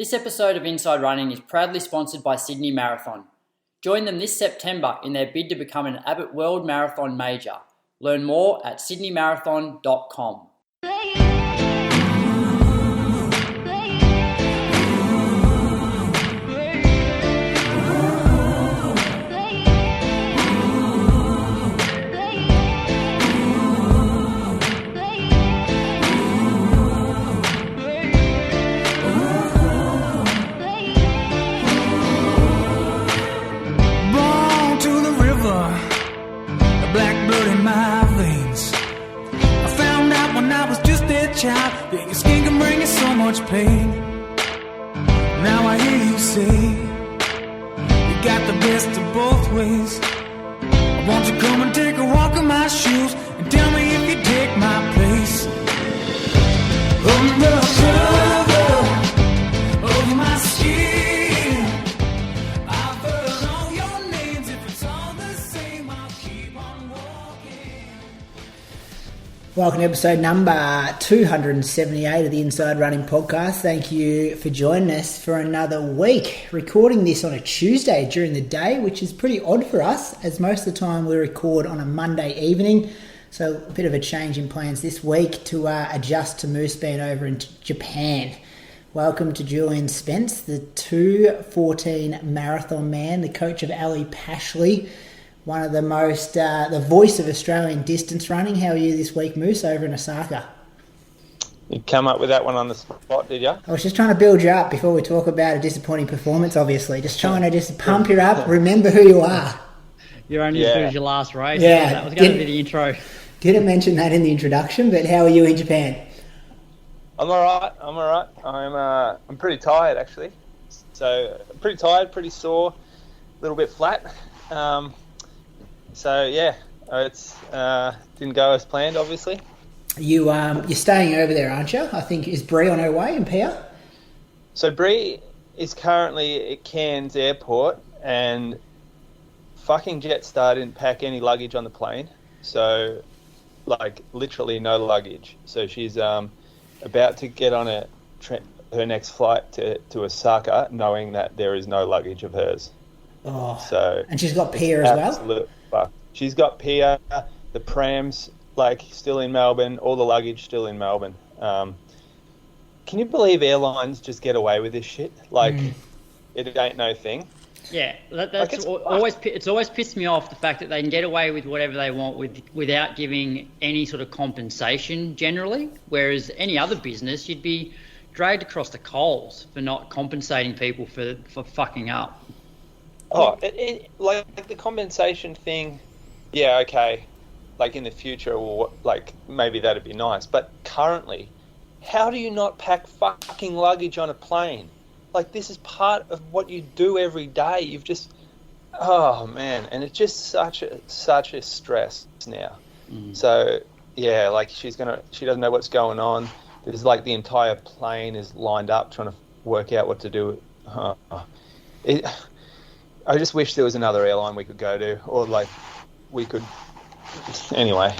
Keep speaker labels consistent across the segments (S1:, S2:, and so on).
S1: This episode of Inside Running is proudly sponsored by Sydney Marathon. Join them this September in their bid to become an Abbott World Marathon Major. Learn more at sydneymarathon.com.
S2: That your skin can bring you so much pain. Now I hear you say you got the best of both ways. Won't you come and take a walk in my shoes and tell me if you take my place? Under cover of my skin, I've heard all your names. If it's all the same, I'll keep on walking.
S3: Welcome to episode number 278 of the Inside Running Podcast. Thank you for joining us for another week. Recording this on a Tuesday during the day, which is pretty odd for us, as most of the time we record on a Monday evening. So a bit of a change in plans this week to adjust to Moose being over in Japan. Welcome to Julian Spence, the 2:14 marathon man, the coach of Ali Pashley. One of the most, the voice of Australian distance running. How are you this week, Moose, over in Osaka?
S4: You come up with that one on the spot, did you?
S3: I was just trying to build you up before we talk about a disappointing performance, obviously. Just trying to just pump you up, remember who you are.
S1: You're only as good as your last race.
S3: Yeah.
S1: That was going to be the intro.
S3: Didn't mention that in the introduction, but how are you in Japan?
S4: I'm all right. I'm pretty tired, actually. So, I'm pretty tired, pretty sore, a little bit flat. So yeah, it's didn't go as planned, obviously.
S3: You're staying over there, aren't you? I think, is Bree on her way in Pia?
S4: So Bree is currently at Cairns Airport, and fucking Jetstar didn't pack any luggage on the plane. So, like, literally no luggage. So she's about to get on her next flight to Osaka, knowing that there is no luggage of hers.
S3: Oh,
S4: so
S3: and she's got Pia as well?
S4: She's got Pia, the prams, like, still in Melbourne, all the luggage still in Melbourne. Can you believe airlines just get away with this shit? Like, it ain't no thing.
S1: Yeah, it's always pissed me off, the fact that they can get away with whatever they want without giving any sort of compensation generally, whereas any other business, you'd be dragged across the coals for not compensating people for fucking up.
S4: Oh, like the compensation thing, yeah, okay. Like in the future, or like maybe that'd be nice. But currently, how do you not pack fucking luggage on a plane? Like, this is part of what you do every day. You've just, oh man, and it's just such a stress now. So yeah, like she doesn't know what's going on. There's like the entire plane is lined up trying to work out what to do. I just wish there was another airline we could go to, or like we could. Anyway,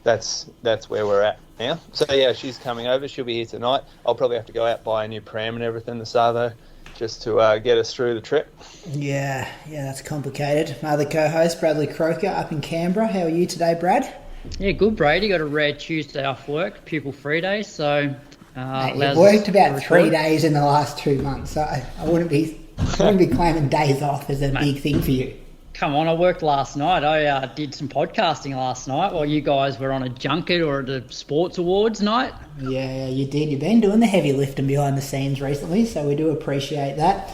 S4: that's where we're at now. So yeah, she's coming over. She'll be here tonight. I'll probably have to go out, buy a new pram and everything this Savo, just to get us through the trip.
S3: Yeah, that's complicated. My other co-host, Bradley Croker, up in Canberra. How are you today, Brad?
S1: Yeah, good, Brady. Got a rare Tuesday off work, pupil-free day, so...
S3: Mate, you've worked about 3 days in the last 2 months, so I wouldn't be claiming days off as a big thing for you.
S1: Come on, I worked last night. I did some podcasting last night while you guys were on a junket or at the sports awards night.
S3: Yeah, you did. You've been doing the heavy lifting behind the scenes recently, so we do appreciate that.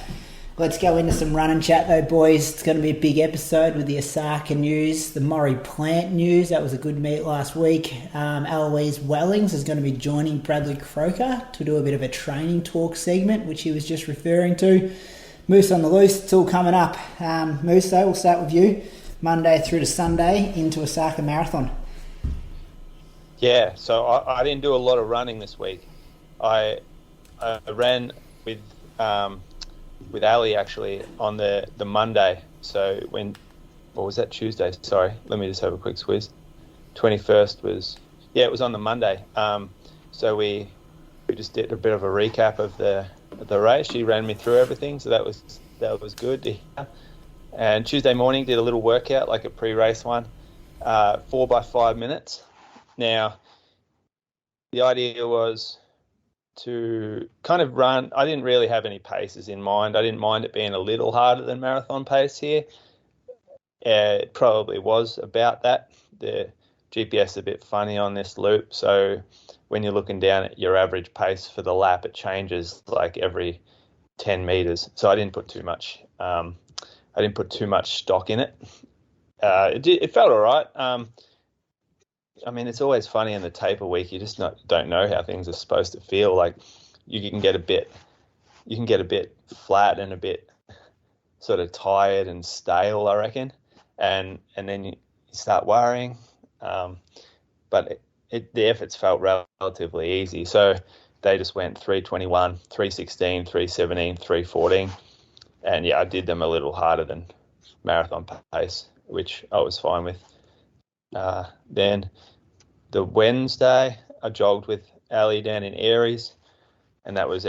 S3: Let's go into some running chat though, boys. It's going to be a big episode with the Osaka news, the Maurie Plant news. That was a good meet last week. Eloise Wellings is going to be joining Bradley Croker to do a bit of a training talk segment, which he was just referring to. Moose on the loose, it's all coming up. Moose, though, we'll start with you. Monday through to Sunday into Osaka Marathon.
S4: Yeah, so I didn't do a lot of running this week. I ran with Ali actually on the Monday. So what was that, Tuesday? Sorry, let me just have a quick squeeze. 21st was, it was on the Monday. So we just did a bit of a recap of the the race. She ran me through everything, so that was good to hear. And Tuesday morning did a little workout, like a pre-race one, 4 by 5 minutes. Now, the idea was to kind of run. I didn't really have any paces in mind. I didn't mind it being a little harder than marathon pace here. It probably was about that. The GPS is a bit funny on this loop, so when you're looking down at your average pace for the lap, it changes like every 10 meters. So I didn't put too much. I didn't put too much stock in it. It felt all right. I mean, it's always funny in the taper week. You just don't know how things are supposed to feel. Like you can get a bit flat and a bit sort of tired and stale, I reckon. And then you start worrying. But the efforts felt relatively easy. So they just went 3:21, 3:16, 3:17, 3:14. And yeah, I did them a little harder than marathon pace, which I was fine with. Then the Wednesday, I jogged with Ali down in Aries, and that was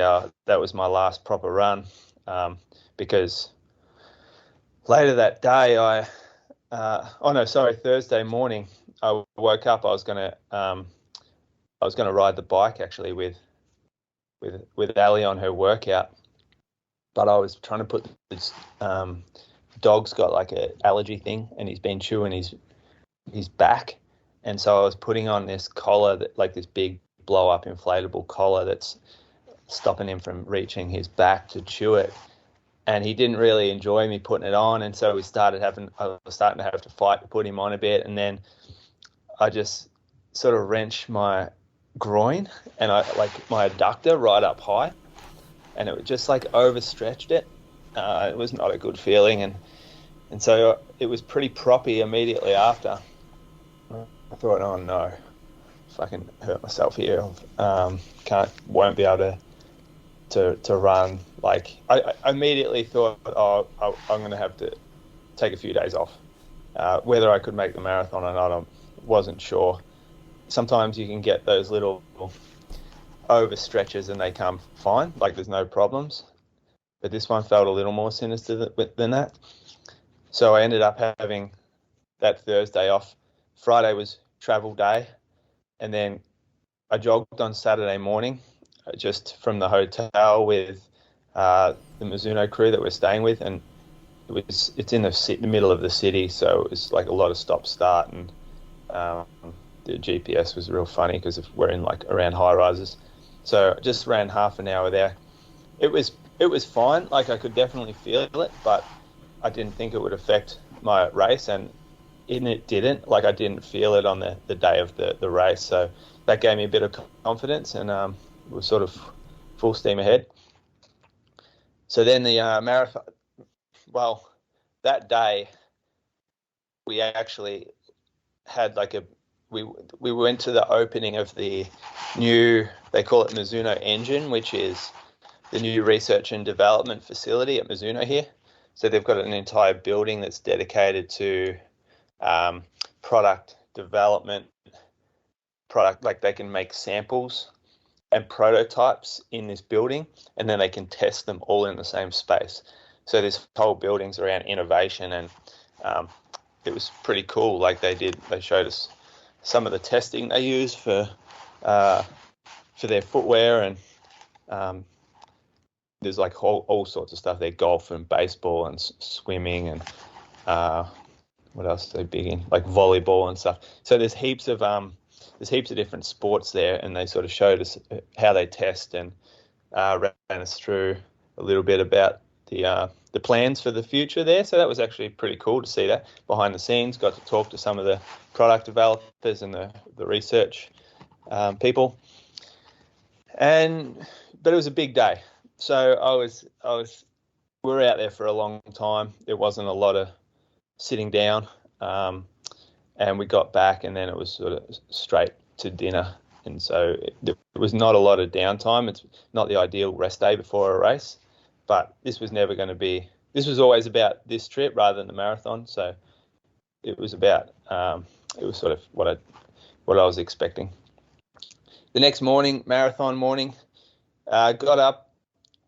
S4: my last proper run, because later that day Thursday morning I woke up. I was gonna ride the bike actually with Ali on her workout, but I was trying to put this dog's got like an allergy thing, and he's been chewing his back, and so I was putting on this collar, that like this big blow up inflatable collar that's stopping him from reaching his back to chew it. And he didn't really enjoy me putting it on, and so I was starting to have to fight to put him on a bit, and then I just sort of wrenched my groin and my adductor right up high, and it just like overstretched it. It was not a good feeling, and so it was pretty proppy immediately after. I thought, oh no, fucking hurt myself here. Won't be able to run. Like I immediately thought, I'm going to have to take a few days off. Whether I could make the marathon or not, I wasn't sure. Sometimes you can get those little overstretches and they come fine, like there's no problems. But this one felt a little more sinister than that. So I ended up having that Thursday off. Friday was travel day, and then I jogged on Saturday morning, just from the hotel with the Mizuno crew that we're staying with, and it's in the middle of the city, so it was like a lot of stop-start, and the GPS was real funny because we're in like around high rises. So I just ran half an hour there. It was fine, like I could definitely feel it, but I didn't think it would affect my race, and it didn't. Like I didn't feel it on the day of the race, so that gave me a bit of confidence, and we were sort of full steam ahead. So then the marathon, well, that day we actually had we went to the opening of the new, they call it Mizuno Engine, which is the new research and development facility at Mizuno here. So they've got an entire building that's dedicated to product development, like they can make samples and prototypes in this building, and then they can test them all in the same space. So this whole building's around innovation, and it was pretty cool. Like they showed us some of the testing they use for their footwear, and there's like all sorts of stuff there, golf and baseball and swimming, and what else are they big in? Like volleyball and stuff. So there's heaps of different sports there, and they sort of showed us how they test, and ran us through a little bit about the plans for the future there. So that was actually pretty cool to see that behind the scenes. Got to talk to some of the product developers and the research people, but it was a big day. So we were out there for a long time. There wasn't a lot of sitting down, and we got back, and then it was sort of straight to dinner, and so there was not a lot of downtime. It's not the ideal rest day before a race, but this was always about this trip rather than the marathon. So it was sort of what I was expecting. The next morning, marathon morning, got up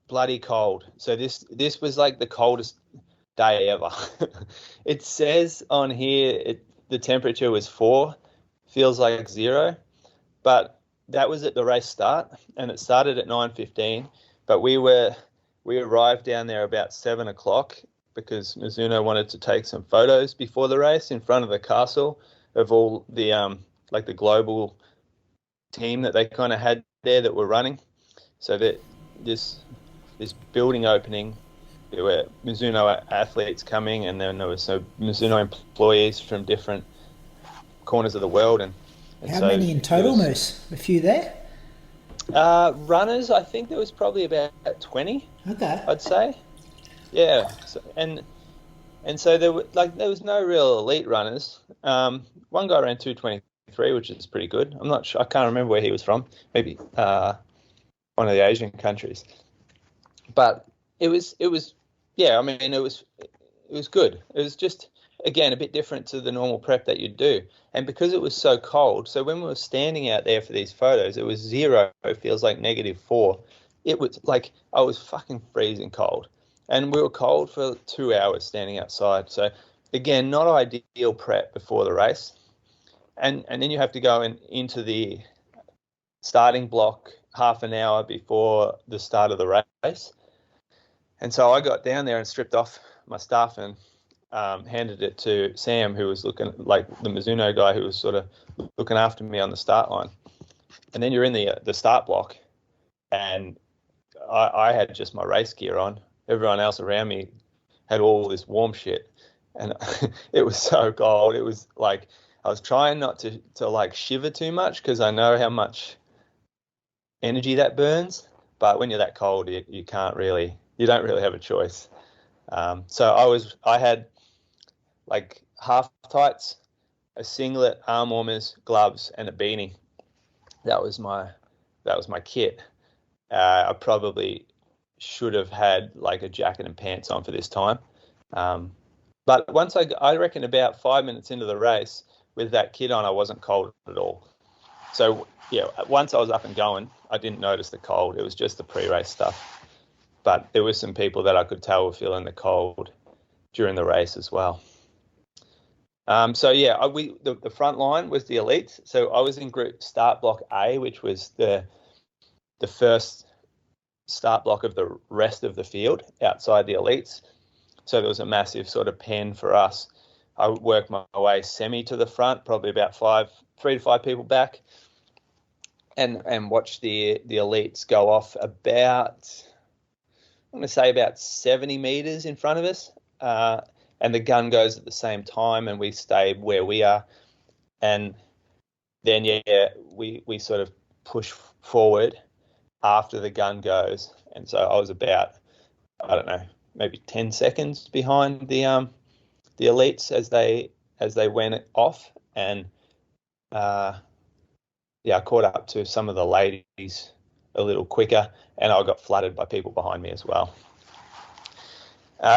S4: bloody cold. So this was like the coldest day ever. It says on here the temperature was 4, feels like 0, but that was at the race start, and it started at 9:15. But we arrived down there about 7 o'clock because Mizuno wanted to take some photos before the race in front of the castle of all the like the global team that they kind of had there that were running. So that this building opening, there were Mizuno athletes coming, and then there were some Mizuno employees from different corners of the world. And
S3: how many in total, Moose? A few there?
S4: Runners, I think there was probably about 20.
S3: Okay.
S4: I'd say. Yeah. So, and so there was no real elite runners. One guy ran 2:23, which is pretty good. I'm not sure. I can't remember where he was from. Maybe one of the Asian countries. But it was yeah. I mean, it was good. It was just, again, a bit different to the normal prep that you do. And because it was so cold, so when we were standing out there for these photos, it was 0, it feels like -4. It was like I was fucking freezing cold. And we were cold for 2 hours standing outside. So, again, not ideal prep before the race. And then you have to go into the starting block half an hour before the start of the race. And so I got down there and stripped off my stuff and handed it to Sam, who was looking like the Mizuno guy who was sort of looking after me on the start line. And then you're in the start block, and I had just my race gear on. Everyone else around me had all this warm shit, and it was so cold. It was like I was trying not to like shiver too much because I know how much energy that burns. But when you're that cold, you don't really have a choice. So I had like half tights, a singlet, arm warmers, gloves, and a beanie. That was my kit. I probably should have had like a jacket and pants on for this time. But once I reckon about 5 minutes into the race with that kit on, I wasn't cold at all. So yeah, once I was up and going, I didn't notice the cold. It was just the pre-race stuff. But there were some people that I could tell were feeling the cold during the race as well. So yeah, the front line was the elites. So I was in group start block A, which was the first start block of the rest of the field outside the elites. So there was a massive sort of pen for us. I worked my way semi to the front, probably about 3 to 5 people back, and watched the elites go off about, I'm going to say about 70 meters in front of us. And the gun goes at the same time, and we stay where we are. And then, yeah, we sort of push forward after the gun goes. And so I was about, I don't know, maybe 10 seconds behind the elites as they went off. And I caught up to some of the ladies a little quicker, and I got flooded by people behind me as well.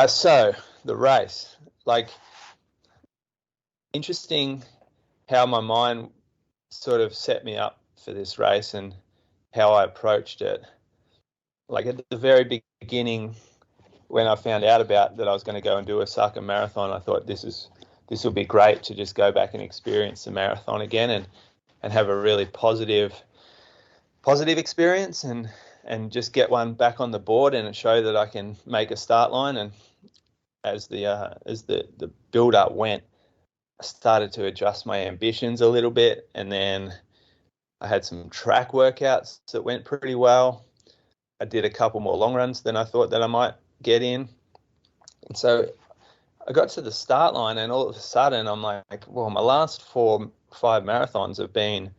S4: So the race, like, interesting how my mind sort of set me up for this race and how I approached it. Like at the very beginning, when I found out about that I was going to go and do Osaka Marathon, I thought this will be great to just go back and experience the marathon again and have a really positive experience and just get one back on the board and show that I can make a start line. And as the build up went, I started to adjust my ambitions a little bit, and then I had some track workouts that went pretty well. I did a couple more long runs than I thought that I might get in. And so I got to the start line, and all of a sudden I'm like, well, my last 4-5 marathons have been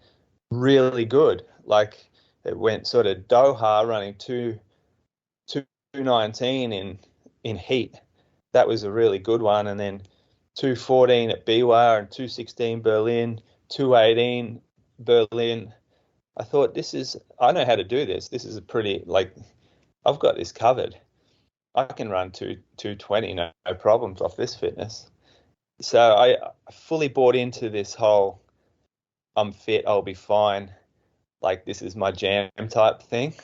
S4: really good. Like it went sort of Doha running 2:19 in heat. That was a really good one. And then 2:14 at Biwa and 2:16 Berlin, 2:18 Berlin. I thought I know how to do this. This is a pretty, like, I've got this covered. I can run 2:20, no problems off this fitness. So I fully bought into this whole, I'm fit, I'll be fine, like this is my jam type thing.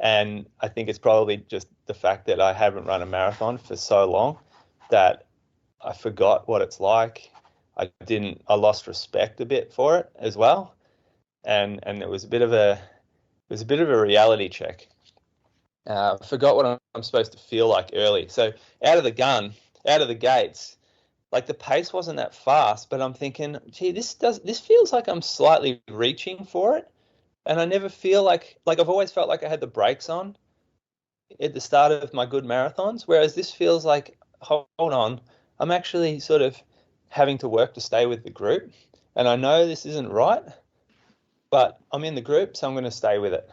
S4: And I think it's probably just the fact that I haven't run a marathon for so long that I forgot what it's like. I lost respect a bit for it as well. And it was a bit of a reality check. Forgot what I'm supposed to feel like early. So out of the gates, like the pace wasn't that fast, but I'm thinking, gee, this feels like I'm slightly reaching for it. And I never feel like I've always felt like I had the brakes on at the start of my good marathons, whereas this feels like, hold on, I'm actually sort of having to work to stay with the group. And I know this isn't right, but I'm in the group, so I'm going to stay with it.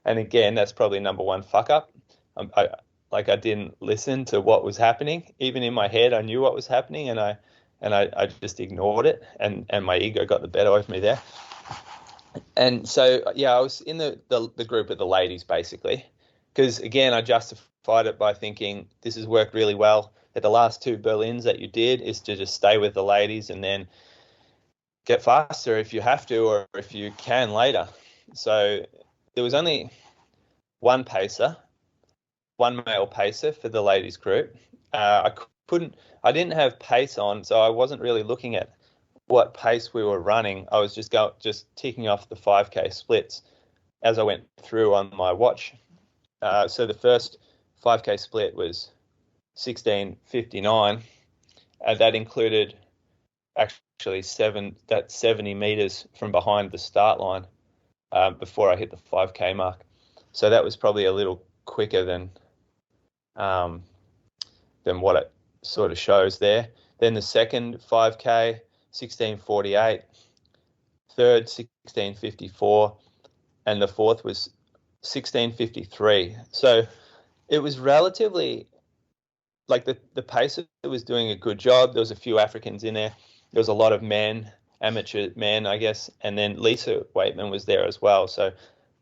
S4: And again, that's probably number one fuck up. I didn't listen to what was happening. Even in my head, I knew what was happening, and I just ignored it, and my ego got the better of me there. And so, yeah, I was in the group of the ladies, basically, because, again, I justified it by thinking this has worked really well. At the last 2 Berlins that you did is to just stay with the ladies and then get faster if you have to or if you can later. So there was only one male pacer for the ladies group. I didn't have pace on, so I wasn't really looking at what pace we were running. I was just ticking off the 5K splits as I went through on my watch. So the first 5K split was 16:59. That included actually 70 meters from behind the start line before I hit the 5K mark. So that was probably a little quicker than what it sort of shows there. Then the second 5K, 16:48, third 16:54, and the fourth was 16:53. So it was relatively like the pacer was doing a good job. There was a few Africans in there. There was a lot of amateur men, I guess, and then Lisa Weightman was there as well. So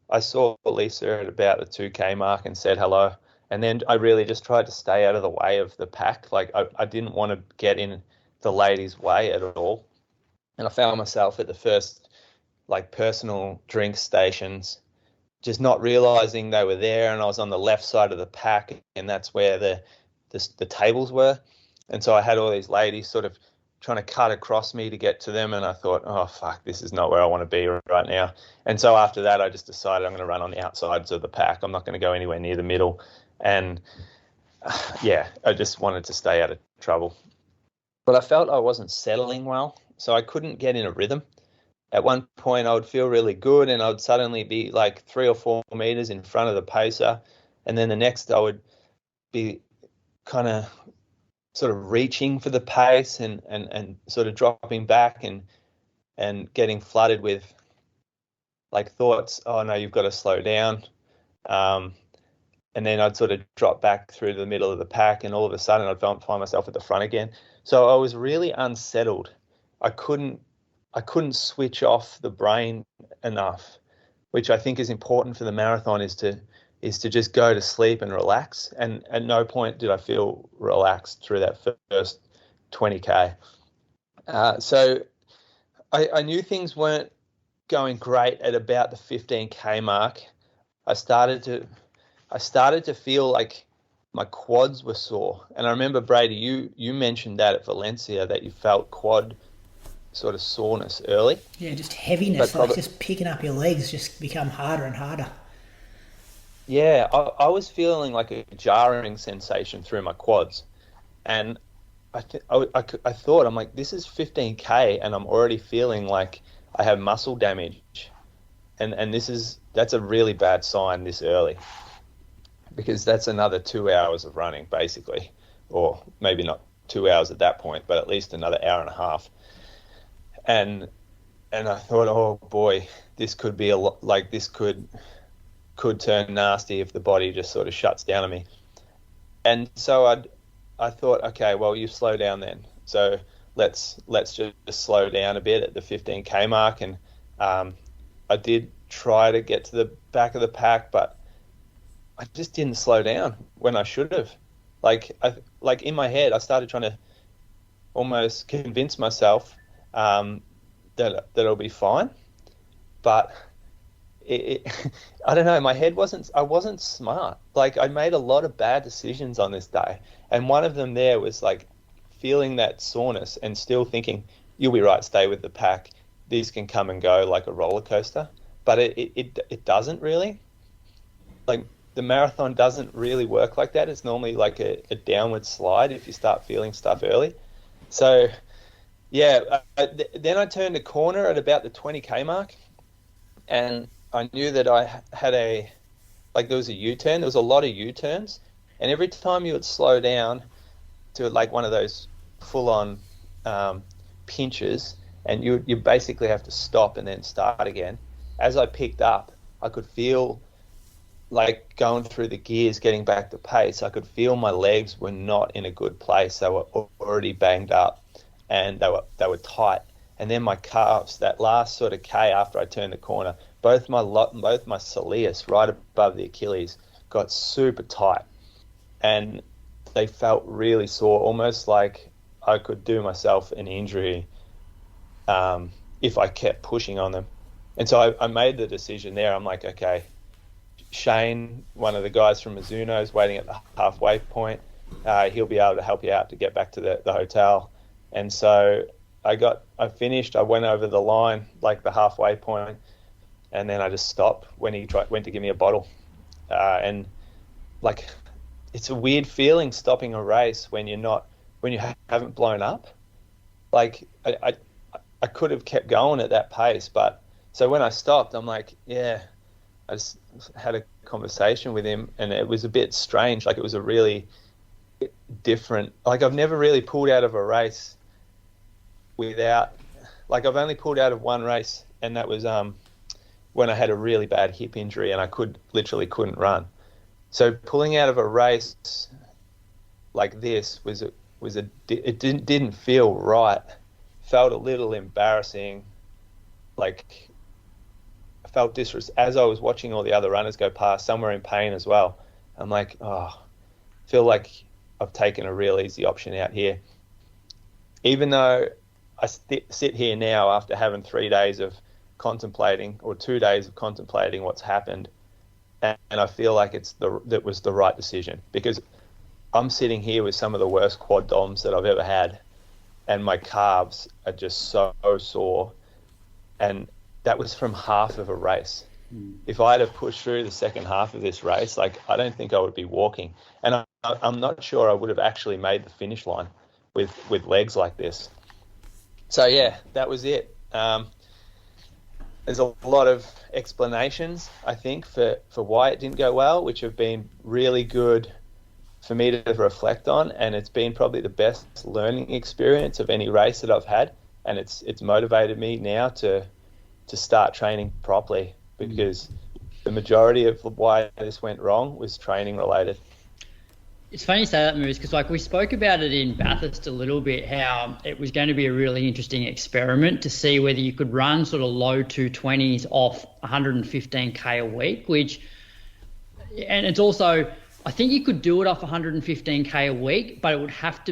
S4: I saw Lisa at about the 2K mark and said hello. And then I really just tried to stay out of the way of the pack. Like I didn't want to get in the ladies' way at all. And I found myself at the first personal drink stations, just not realizing they were there. And I was on the left side of the pack, and that's where the tables were. And so I had all these ladies sort of trying to cut across me to get to them. And I thought, oh, fuck, this is not where I want to be right now. And so after that, I just decided I'm going to run on the outsides of the pack. I'm not going to go anywhere near the middle. And yeah, I just wanted to stay out of trouble. But I felt I wasn't settling well, so I couldn't get in a rhythm. At one point, I would feel really good, and I would suddenly be like 3 or 4 meters in front of the pacer. And then the next, I would be kind of sort of reaching for the pace and sort of dropping back and getting flooded with like thoughts, oh no, you've got to slow down. And then I'd sort of drop back through the middle of the pack, and all of a sudden I'd find myself at the front again. So I was really unsettled. I couldn't switch off the brain enough, which I think is important for the marathon, is to just go to sleep and relax. And at no point did I feel relaxed through that first 20K. So I knew things weren't going great at about the 15K mark. I started to feel like my quads were sore. And I remember, Brady, you mentioned that at Valencia, that you felt quad sort of soreness early.
S3: Yeah, just heaviness, like just picking up your legs just become harder and harder.
S4: Yeah, I was feeling like a jarring sensation through my quads. And I thought, I'm like, this is 15K and I'm already feeling like I have muscle damage. And that's a really bad sign this early, because that's another 2 hours of running, basically, or maybe not 2 hours at that point, but at least another hour and a half. And I thought, oh boy, this could be this could turn nasty if the body just sort of shuts down on me. And so I thought, okay, well, you slow down then. So let's just slow down a bit at the 15K mark. And I did try to get to the back of the pack, but I just didn't slow down when I should have. Like in my head, I started trying to almost convince myself that it'll be fine. But I don't know, I wasn't smart. Like, I made a lot of bad decisions on this day. And one of them there was like feeling that soreness and still thinking, you'll be right, stay with the pack. These can come and go like a roller coaster. But it doesn't really. Like, the marathon doesn't really work like that. It's normally like a downward slide if you start feeling stuff early. So, yeah, then I turned a corner at about the 20K mark, and I knew that I had there was a U-turn. There was a lot of U-turns, and every time you would slow down to like one of those full-on pinches, and you basically have to stop and then start again. As I picked up, I could feel like going through the gears, getting back to pace. I could feel my legs were not in a good place. They were already banged up, and they were tight. And then my calves, that last sort of K after I turned the corner, both my soleus right above the Achilles got super tight, and they felt really sore, almost like I could do myself an injury if I kept pushing on them. And so I made the decision there. I'm like, okay, Shane, one of the guys from Mizuno, is waiting at the halfway point. He'll be able to help you out to get back to the hotel. And so I finished. I went over the line, like the halfway point, and then I just stopped when he went to give me a bottle. And like, it's a weird feeling stopping a race when you haven't blown up. Like, I could have kept going at that pace, but so when I stopped, I'm like, yeah. I just had a conversation with him, and it was a bit strange. Like, it was a really different, like, I've never really pulled out of a race without, like, I've only pulled out of one race, and that was when I had a really bad hip injury and I literally couldn't run. So pulling out of a race like this it didn't feel right. Felt a little embarrassing. Like, felt as I was watching all the other runners go past, some were in pain as well. I'm like, I feel like I've taken a real easy option out here. Even though I sit here now after having 3 days of contemplating, or 2 days of contemplating what's happened, and I feel like that was the right decision, because I'm sitting here with some of the worst quad DOMs that I've ever had, and my calves are just so sore, and that was from half of a race. If I had have pushed through the second half of this race, like, I don't think I would be walking. And I'm not sure I would have actually made the finish line with legs like this. So, yeah, that was it. There's a lot of explanations, I think, for why it didn't go well, which have been really good for me to reflect on. And it's been probably the best learning experience of any race that I've had. And it's motivated me now to start training properly, because the majority of why this went wrong was training related.
S1: It's funny you say that, Moose, because like we spoke about it in Bathurst a little bit, how it was going to be a really interesting experiment to see whether you could run sort of low 220s off 115k a week, and it's also, I think you could do it off 115k a week, but you would have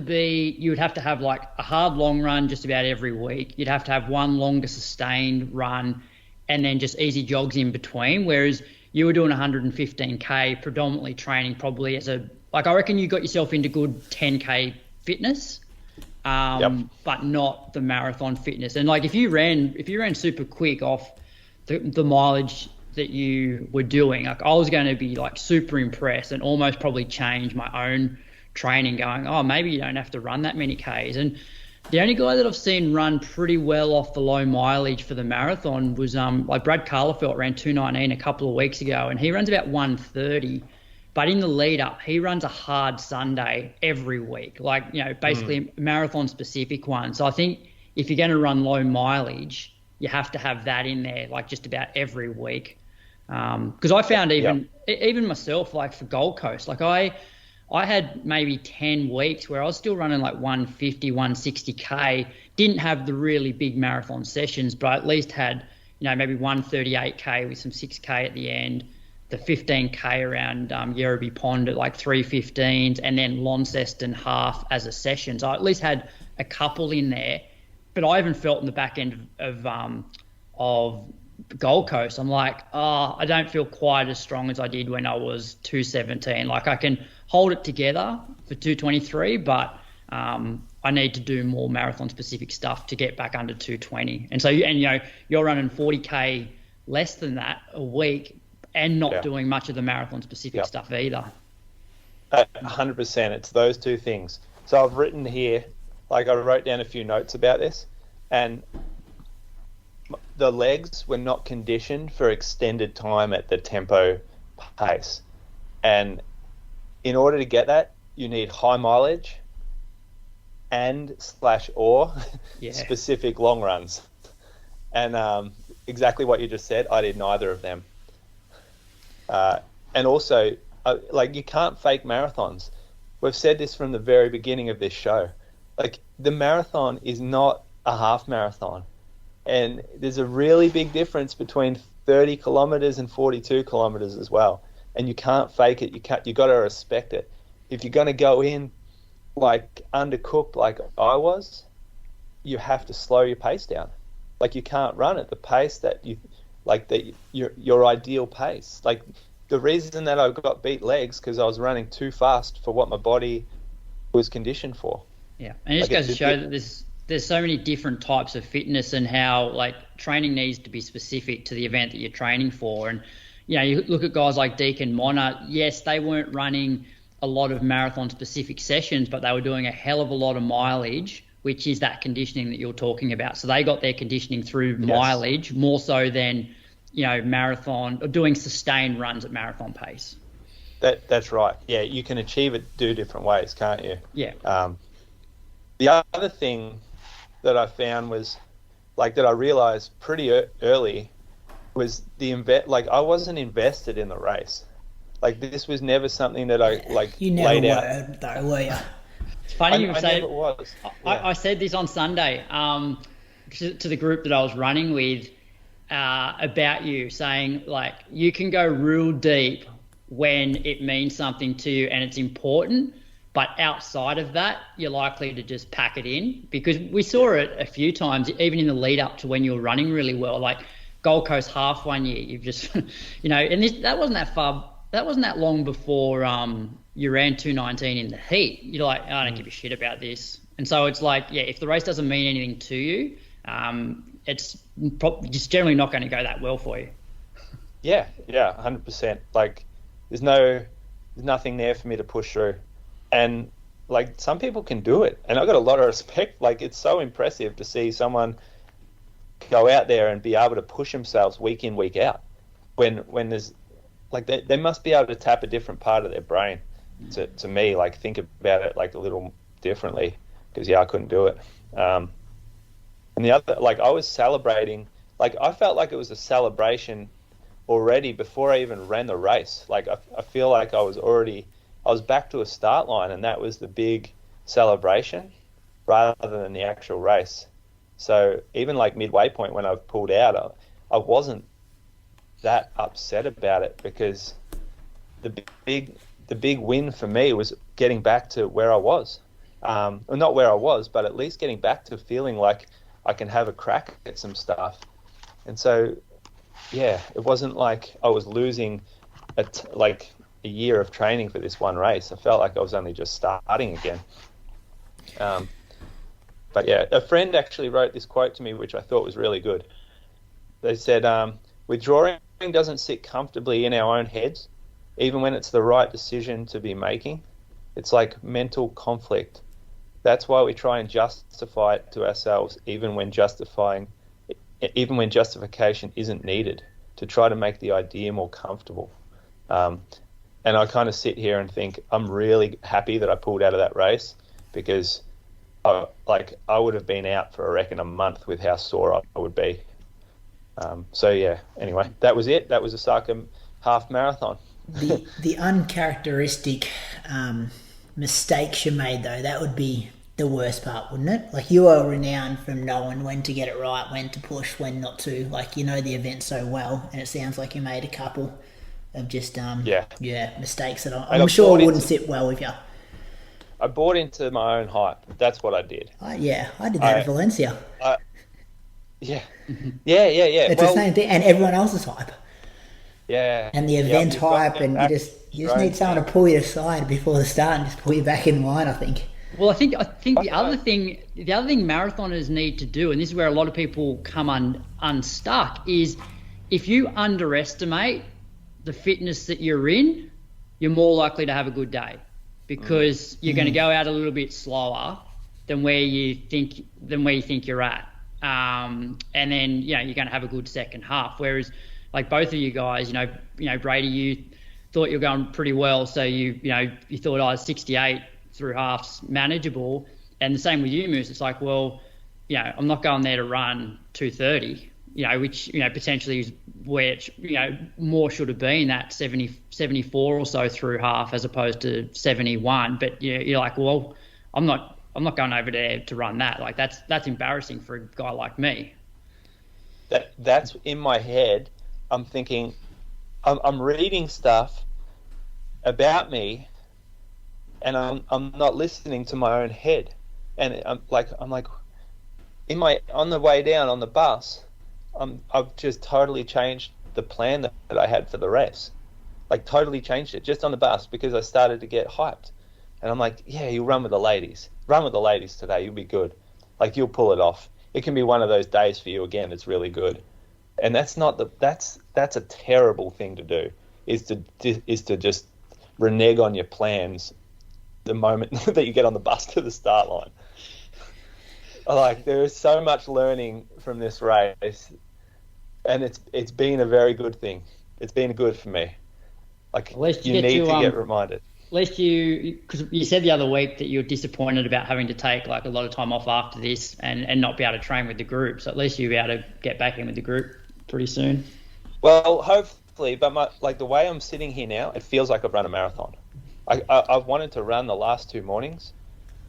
S1: to have like a hard long run just about every week. You'd have to have one longer sustained run, and then just easy jogs in between. Whereas you were doing 115k, predominantly training probably I reckon you got yourself into good 10k fitness, but not the marathon fitness. And like, if you ran super quick off the mileage that you were doing, like, I was going to be like super impressed and almost probably change my own training, going, oh, maybe you don't have to run that many Ks. And the only guy that I've seen run pretty well off the low mileage for the marathon was like Brad Carlefelt ran 2:19 a couple of weeks ago, and he runs about 1:30. But in the lead up, he runs a hard Sunday every week, like, you know, basically a marathon specific one. So I think if you're going to run low mileage, you have to have that in there, like, just about every week. Because I found even myself, like for Gold Coast, like I had maybe 10 weeks where I was still running like 150, 160k, didn't have the really big marathon sessions, but I at least had, you know, maybe 138k with some 6k at the end, the 15k around Yerrabee Pond at like 3:15s, and then Launceston half as a session. So I at least had a couple in there, but I even felt in the back end of Gold Coast, I'm like, I don't feel quite as strong as I did when I was 217. Like I can hold it together for 223, but I need to do more marathon specific stuff to get back under 220. And so, you're running 40K less than that a week and not doing much of the marathon specific stuff either.
S4: 100%. It's those two things. So I've written here, like I wrote down a few notes about this, and the legs were not conditioned for extended time at the tempo pace. And in order to get that, you need high mileage and /or specific long runs. And exactly what you just said, I did neither of them. And also, like, you can't fake marathons. We've said this from the very beginning of this show. Like, the marathon is not a half marathon. And there's a really big difference between 30 kilometers and 42 kilometers as well. And you can't fake it. You got to respect it. If you're going to go in like undercooked like I was, you have to slow your pace down. Like, you can't run at the pace that your ideal pace. Like, the reason that I got beat legs because I was running too fast for what my body was conditioned for.
S1: Yeah, and it just goes to show that there's so many different types of fitness and how, like, training needs to be specific to the event that you're training for. And, you look at guys like Deacon Mona. Yes, they weren't running a lot of marathon specific sessions, but they were doing a hell of a lot of mileage, which is that conditioning that you're talking about. So they got their conditioning through mileage more so than, marathon or doing sustained runs at marathon pace.
S4: That's right. Yeah, you can achieve it 2 different ways, can't you?
S1: Yeah.
S4: The other thing that I found was, like, that I realized pretty early was I wasn't invested in the race. Like, this was never something that I
S3: you never
S4: laid out.
S3: Were, though, were you?
S1: It's funny you say
S4: it was.
S1: I said this on Sunday to the group that I was running with about you, saying, like, you can go real deep when it means something to you and it's important, but outside of that, you're likely to just pack it in, because we saw it a few times, even in the lead up to when you were running really well, like Gold Coast half one year, you've just, and that wasn't that far. That wasn't that long before you ran 219 in the heat. You're like, I don't give a shit about this. And so it's like, if the race doesn't mean anything to you, it's just generally not going to go that well for you.
S4: Yeah, 100%. Like, there's nothing there for me to push through. And, like, some people can do it. And I've got a lot of respect. Like, it's so impressive to see someone go out there and be able to push themselves week in, week out. When there's, like, they must be able to tap a different part of their brain to me, like, think about it, like, a little differently, because, I couldn't do it. And the other, like, I was celebrating, like, I felt like it was a celebration already before I even ran the race. Like, I feel like I was back to a start line, and that was the big celebration rather than the actual race. So even, like, midway point when I pulled out, I wasn't that upset about it, because the big win for me was getting back to where I was. Well, not where I was, but at least getting back to feeling like I can have a crack at some stuff. And so, it wasn't like I was losing a year of training for this one race. I felt like I was only just starting again. But a friend actually wrote this quote to me, which I thought was really good. They said, withdrawing doesn't sit comfortably in our own heads, even when it's the right decision to be making. It's like mental conflict. That's why we try and justify it to ourselves, even when justification isn't needed, to try to make the idea more comfortable. And I kind of sit here and think I'm really happy that I pulled out of that race, because I would have been out for, I reckon, a month with how sore I would be. Anyway, that was it. That was Osaka half marathon.
S3: The uncharacteristic mistakes you made, though, that would be the worst part, wouldn't it? Like, you are renowned for knowing when to get it right, when to push, when not to. Like, the event so well, and it sounds like you made a couple of just mistakes that I'm sure wouldn't sit well with you.
S4: I bought into my own hype. That's what I did.
S3: I did that at Valencia.
S4: Yeah.
S3: It's the same thing, and everyone else's hype.
S4: Yeah.
S3: And the event hype, and you just need someone to pull you aside before the start and just pull you back in line, I think.
S1: Well, I think the other thing marathoners need to do, and this is where a lot of people come unstuck, is if you underestimate the fitness that you're in, you're more likely to have a good day, because you're going to go out a little bit slower than where you think you're at, and then you're going to have a good second half. Whereas, like both of you guys, Brady, you thought you were going pretty well, so you thought I was 68 through half's manageable, and the same with you, Moose. It's like, well, I'm not going there to run 2:30, which potentially is where more should have been, that 74 or so through half as opposed to 71. But you're like, well, I'm not going over there to run that. Like that's embarrassing for a guy like me.
S4: That's in my head. I'm thinking, I'm reading stuff about me, and I'm not listening to my own head, and I'm like on the way down on the bus, I've just totally changed the plan that I had for the race, like totally changed it just on the bus, because I started to get hyped, and I'm like, yeah, you run with the ladies today, you'll be good, like you'll pull it off. It can be one of those days for you again. It's really good. And that's a terrible thing to do, is to just renege on your plans the moment that you get on the bus to the start line. Like, there is so much learning from this race, and it's been a very good thing. It's been good for me. Like, you need to get reminded.
S1: At least because you said the other week that you were disappointed about having to take like a lot of time off after this and not be able to train with the group. So at least you'll be able to get back in with the group pretty soon.
S4: Well, hopefully, but the way I'm sitting here now, it feels like I've run a marathon. I've wanted to run the last 2 mornings,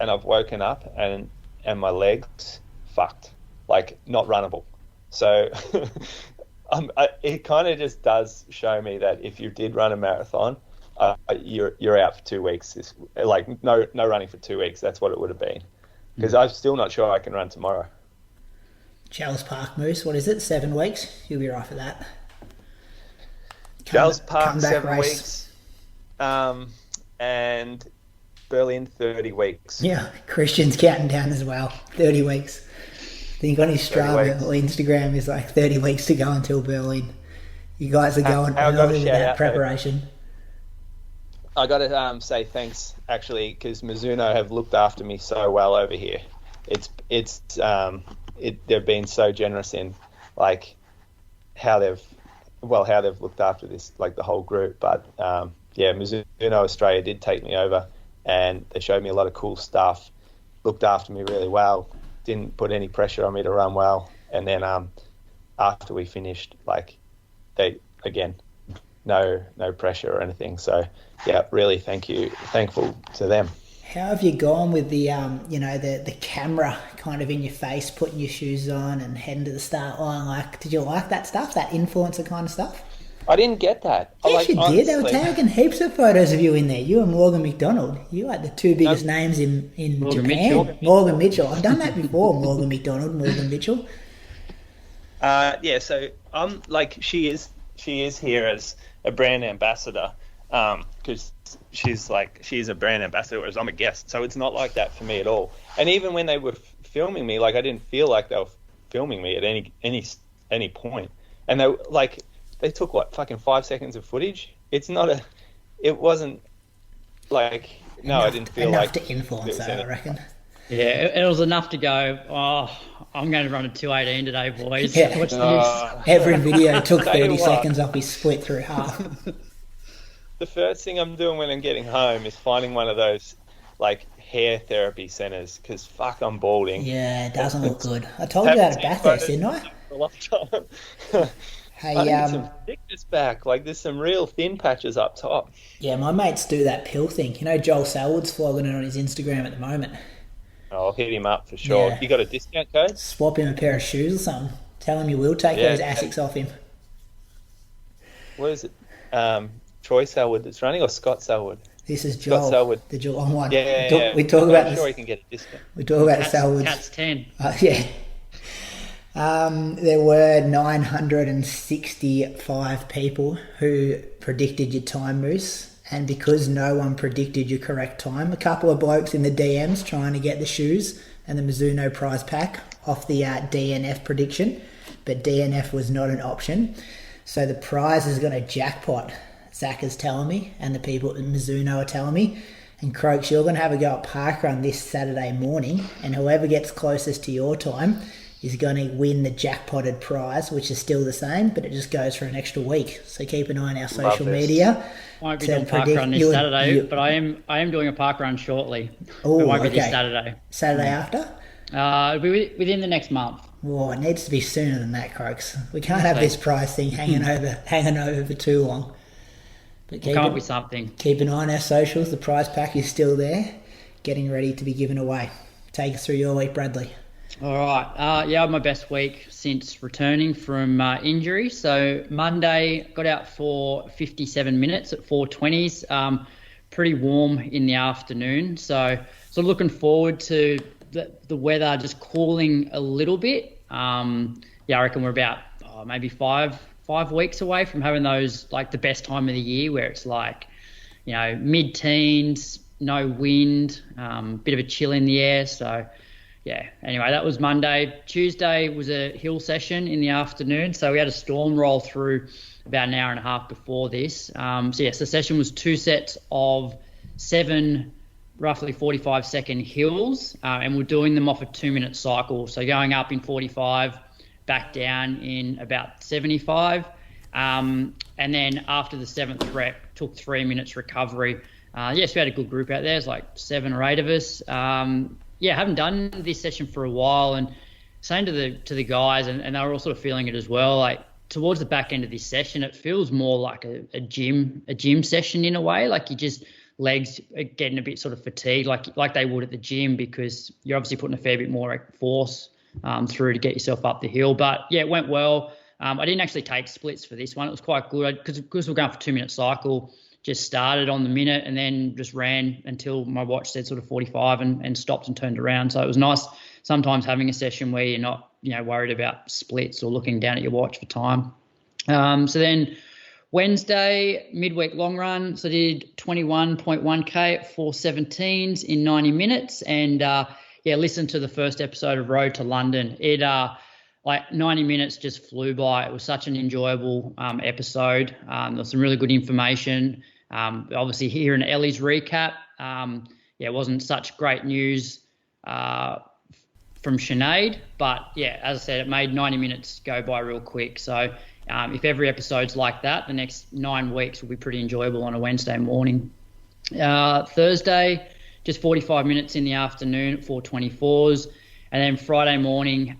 S4: and I've woken up and my legs fucked, like not runnable. So it kind of just does show me that if you did run a marathon, you're out for 2 weeks. Like no running for 2 weeks. That's what it would have been, because I'm still not sure I can run tomorrow.
S3: Jells Park, Moose, what is it, 7 weeks? You'll be right for that.
S4: Jells Park, 7 weeks. And Berlin, 30 weeks.
S3: Yeah, Christian's counting down as well, 30 weeks. I think on his Strava or Instagram is like 30 weeks to go until Berlin. You guys are going early with that preparation.
S4: I got to say thanks, actually, because Mizuno have looked after me so well over here. They've been so generous in like how they've looked after this, like the whole group. But Mizuno Australia did take me over, and they showed me a lot of cool stuff, looked after me really well, didn't put any pressure on me to run well. And then after we finished, like no pressure or anything. So yeah, really thankful to them.
S3: How have you gone with the the camera kind of in your face, putting your shoes on and heading to the start line? Like, did you like that stuff, that influencer kind of stuff?
S4: I didn't get that.
S3: Yes, you did. They were tagging heaps of photos of you in there. You and Morgan McDonald. You like the two biggest names in Japan. Mitchell. Morgan Mitchell. I've done that before. Morgan McDonald, Morgan Mitchell.
S4: So I'm like, she is here as a brand ambassador, because she's a brand ambassador, whereas I'm a guest. So it's not like that for me at all. And even when they were filming me, like, I didn't feel like they were filming me at any point. And they took fucking 5 seconds of footage. It wasn't like, no, I didn't feel
S3: enough
S4: like
S3: to influence that, I reckon.
S1: Yeah, it was enough to go, I'm going to run a 2:18 today, boys.
S3: Yeah.
S1: Watch this.
S3: Every video took 30 seconds off his split through half.
S4: The first thing I'm doing when I'm getting home is finding one of those like hair therapy centers, because fuck, I'm balding.
S3: Yeah, it doesn't look good. I told you that at Bathurst, didn't I?
S4: For a long time.
S3: Hey,
S4: I need some thickness back. Like, there's some real thin patches up top.
S3: Yeah, my mates do that pill thing. You know, Joel Selwood's flogging it on his Instagram at the moment.
S4: I'll hit him up for sure. Yeah. You got a discount code?
S3: Swap him a pair of shoes or something. Tell him you will take those Asics off him.
S4: What is it? Troy Selwood that's running, or Scott Selwood?
S3: This is Joel.
S4: Scott Selwood.
S3: The Geelong one.
S4: Yeah.
S3: We talk about
S4: I'm
S3: this.
S4: sure he can get a discount.
S3: We talk about Selwood.
S1: Cat's 10.
S3: Yeah. There were 965 people who predicted your time, Moose, and because no one predicted your correct time, a couple of blokes in the DMs trying to get the shoes and the Mizuno prize pack off the DNF prediction, but DNF was not an option. So the prize is going to jackpot, Zach is telling me, and the people at Mizuno are telling me. And Croaks, you're going to have a go at parkrun this Saturday morning, and whoever gets closest to your time is going to win the jackpotted prize, which is still the same, but it just goes for an extra week. So keep an eye on our social media.
S1: I won't be doing parkrun this Saturday, but I am doing a parkrun shortly.
S3: Oh,
S1: it won't be
S3: okay.
S1: this Saturday.
S3: Saturday after?
S1: It'll be within the next month.
S3: Oh, it needs to be sooner than that, Croaks. We can't have this prize thing hanging over for too long. But
S1: Come up with something.
S3: Keep an eye on our socials. The prize pack is still there, getting ready to be given away. Take us through your week, Bradley.
S1: All right. I had my best week since returning from injury. So Monday, got out for 57 minutes at 4:20s. Pretty warm in the afternoon. So looking forward to the weather just cooling a little bit. I reckon we're about maybe five weeks away from having those, like, the best time of the year where it's like, mid-teens, no wind, bit of a chill in the air. So, anyway, that was Monday. Tuesday was a hill session in the afternoon. So we had a storm roll through about an hour and a half before this. The session was 2 sets of 7 roughly 45-second hills, and we're doing them off a 2-minute cycle. So going up in 45, back down in about 75. And then after the 7th rep, took 3 minutes recovery. Yes, we had a good group out there. There's like 7 or 8 of us. Haven't done this session for a while, and saying to the guys, and they were all sort of feeling it as well, like towards the back end of this session, it feels more like a gym session in a way. Like you just, legs are getting a bit sort of fatigued, like they would at the gym, because you're obviously putting a fair bit more force through to get yourself up the hill. But yeah, it went well. I didn't actually take splits for this one. It was quite good because we're going for a 2-minute cycle. Just started on the minute and then just ran until my watch said sort of 45 and stopped and turned around. So it was nice sometimes having a session where you're not worried about splits or looking down at your watch for time. So then Wednesday, midweek long run. So I did 21.1K at 4:17s in 90 minutes. And, listened to the first episode of Road to London. It, 90 minutes just flew by. It was such an enjoyable episode. There was some really good information. Obviously, hearing Ellie's recap, it wasn't such great news from Sinead. But, as I said, it made 90 minutes go by real quick. So, if every episode's like that, the next 9 weeks will be pretty enjoyable on a Wednesday morning. Thursday, just 45 minutes in the afternoon at 4:24s. And then Friday morning,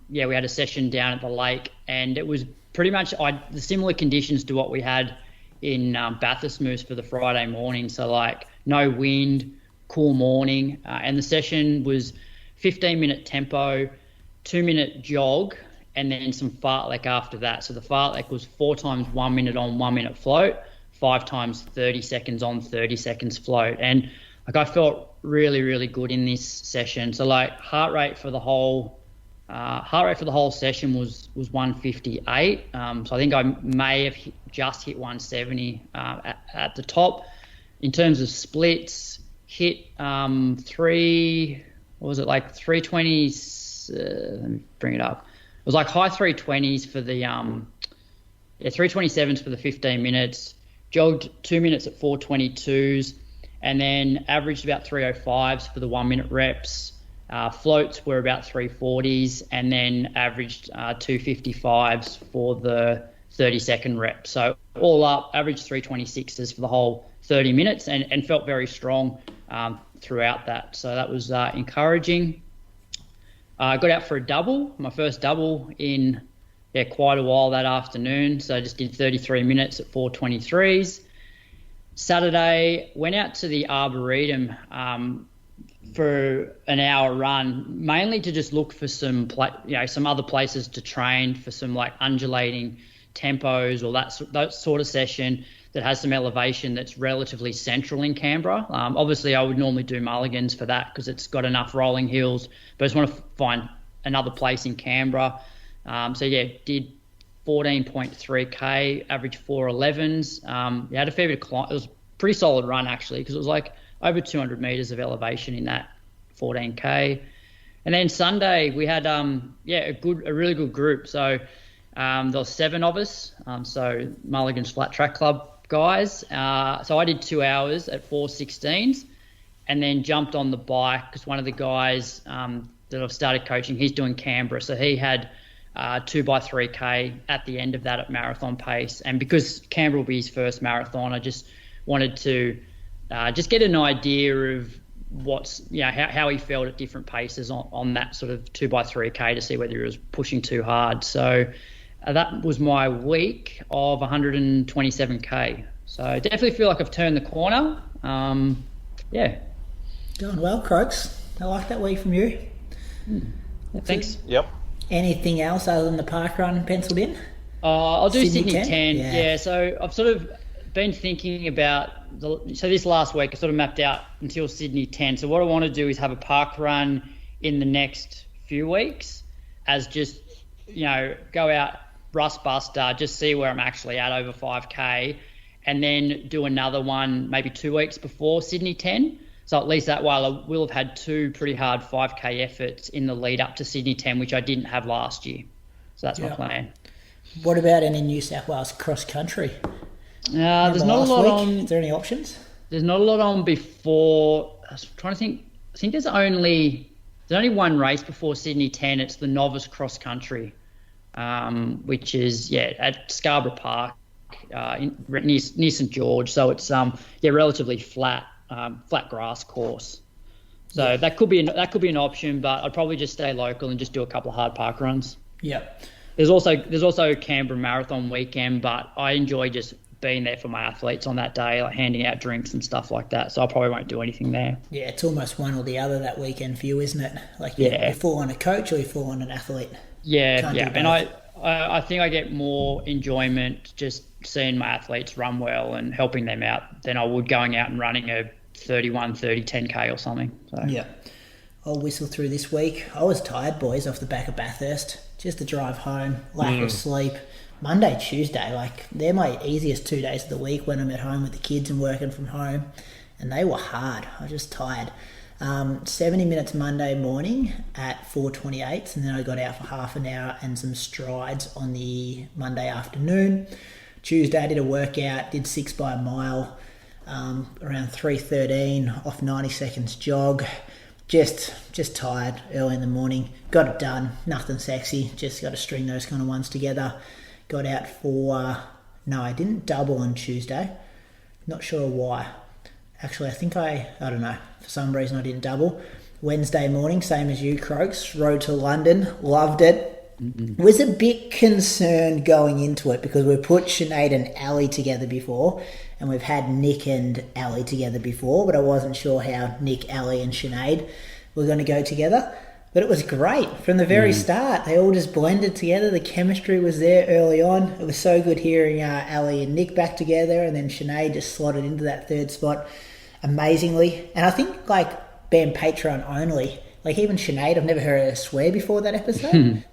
S1: we had a session down at the lake, and it was pretty much the similar conditions to what we had in Bathurst Moose for the Friday morning. So no wind, cool morning. And the session was 15-minute tempo, 2-minute jog, and then some fartlek after that. So the fartlek was 4 times 1 minute on 1 minute float, 5 times 30 seconds on 30 seconds float. And I felt really, really good in this session. So heart rate for the whole session was 158. So I think I may have just hit 170 at the top. In terms of splits, hit 320s? Let me bring it up. It was high 320s for the 327s for the 15 minutes. Jogged 2 minutes at 4:22s. And then averaged about 305s for the 1 minute reps. Floats were about 340s, and then averaged 255s for the 30-second reps. So all up, averaged 326s for the whole 30 minutes and felt very strong throughout that. So that was encouraging. Got out for a double, my first double in quite a while that afternoon. So I just did 33 minutes at 4:23s. Saturday, went out to the Arboretum for an hour run, mainly to just look for some other places to train for some undulating tempos or that sort of session that has some elevation that's relatively central in Canberra. Obviously, I would normally do Mulligans for that because it's got enough rolling hills, but I just want to find another place in Canberra. Did 14.3k, average 4:11s. Had a fair bit of climb. It was a pretty solid run actually, because it was like over 200 meters of elevation in that 14k. And then Sunday we had a really good group. So there was 7 of us. So Mulligan's Flat Track Club guys. So I did 2 hours at 4:16s, and then jumped on the bike because one of the guys that I've started coaching, he's doing Canberra, so he had 2x3k at the end of that at marathon pace. And because Canberra will be his first marathon, I just wanted to just get an idea of how he felt at different paces on that sort of 2x3k to see whether he was pushing too hard. So that was my week of 127k. So I definitely feel like I've turned the corner. Going well, Croaks. I like that week from you. Thanks.
S4: Yep.
S3: Anything else other than the park run penciled in?
S1: I'll do Sydney 10. Yeah, so I've sort of been thinking about this last week I sort of mapped out until Sydney 10. So what I want to do is have a park run in the next few weeks as just, go out, rust buster, just see where I'm actually at over 5k, and then do another one maybe 2 weeks before Sydney 10. So at least that way I will have had 2 pretty hard 5k efforts in the lead up to Sydney 10, which I didn't have last year. So that's my plan.
S3: What about any New South Wales cross country?
S1: There's not a lot on.
S3: Is there any options?
S1: There's not a lot on before. I was trying to think. I think there's only one race before Sydney 10. It's the novice cross country, which is at Scarborough Park near St George. So it's relatively flat grass course. So that could be an option, but I'd probably just stay local and just do a couple of hard park runs.
S3: Yeah.
S1: There's also Canberra Marathon weekend, but I enjoy just being there for my athletes on that day, like handing out drinks and stuff like that. So I probably won't do anything there. Yeah,
S3: it's almost one or the other that weekend for you, isn't it? Like you fall on a coach or you fall on an athlete.
S1: Yeah. And I think I get more enjoyment just seeing my athletes run well and helping them out than I would going out and running a 30, 10k or something. So.
S3: Yeah. I'll whistle through this week. I was tired, boys, off the back of Bathurst. Just the drive home, lack of sleep. Monday, Tuesday, they're my easiest 2 days of the week when I'm at home with the kids and working from home. And they were hard. I was just tired. 70 minutes Monday morning at 4:28, and then I got out for half an hour and some strides on the Monday afternoon. Tuesday I did a workout, did 6 by a mile, around 3:13, off 90 seconds jog. Just tired early in the morning. Got it done. Nothing sexy. Just got to string those kind of ones together. Got out for... no, I didn't double on Tuesday. Not sure why. Actually, I think I don't know. For some reason, I didn't double. Wednesday morning, same as you, Croaks. Rode to London. Loved it. Mm-hmm. Was a bit concerned going into it because we've put Sinead and Ali together before, and we've had Nick and Ali together before, but I wasn't sure how Nick, Ali and Sinead were going to go together. But it was great from the very start. They all just blended together. The chemistry was there early on. It was so good hearing Ali and Nick back together, and then Sinead just slotted into that third spot amazingly. And I think being Patreon only, even Sinead, I've never heard her swear before that episode.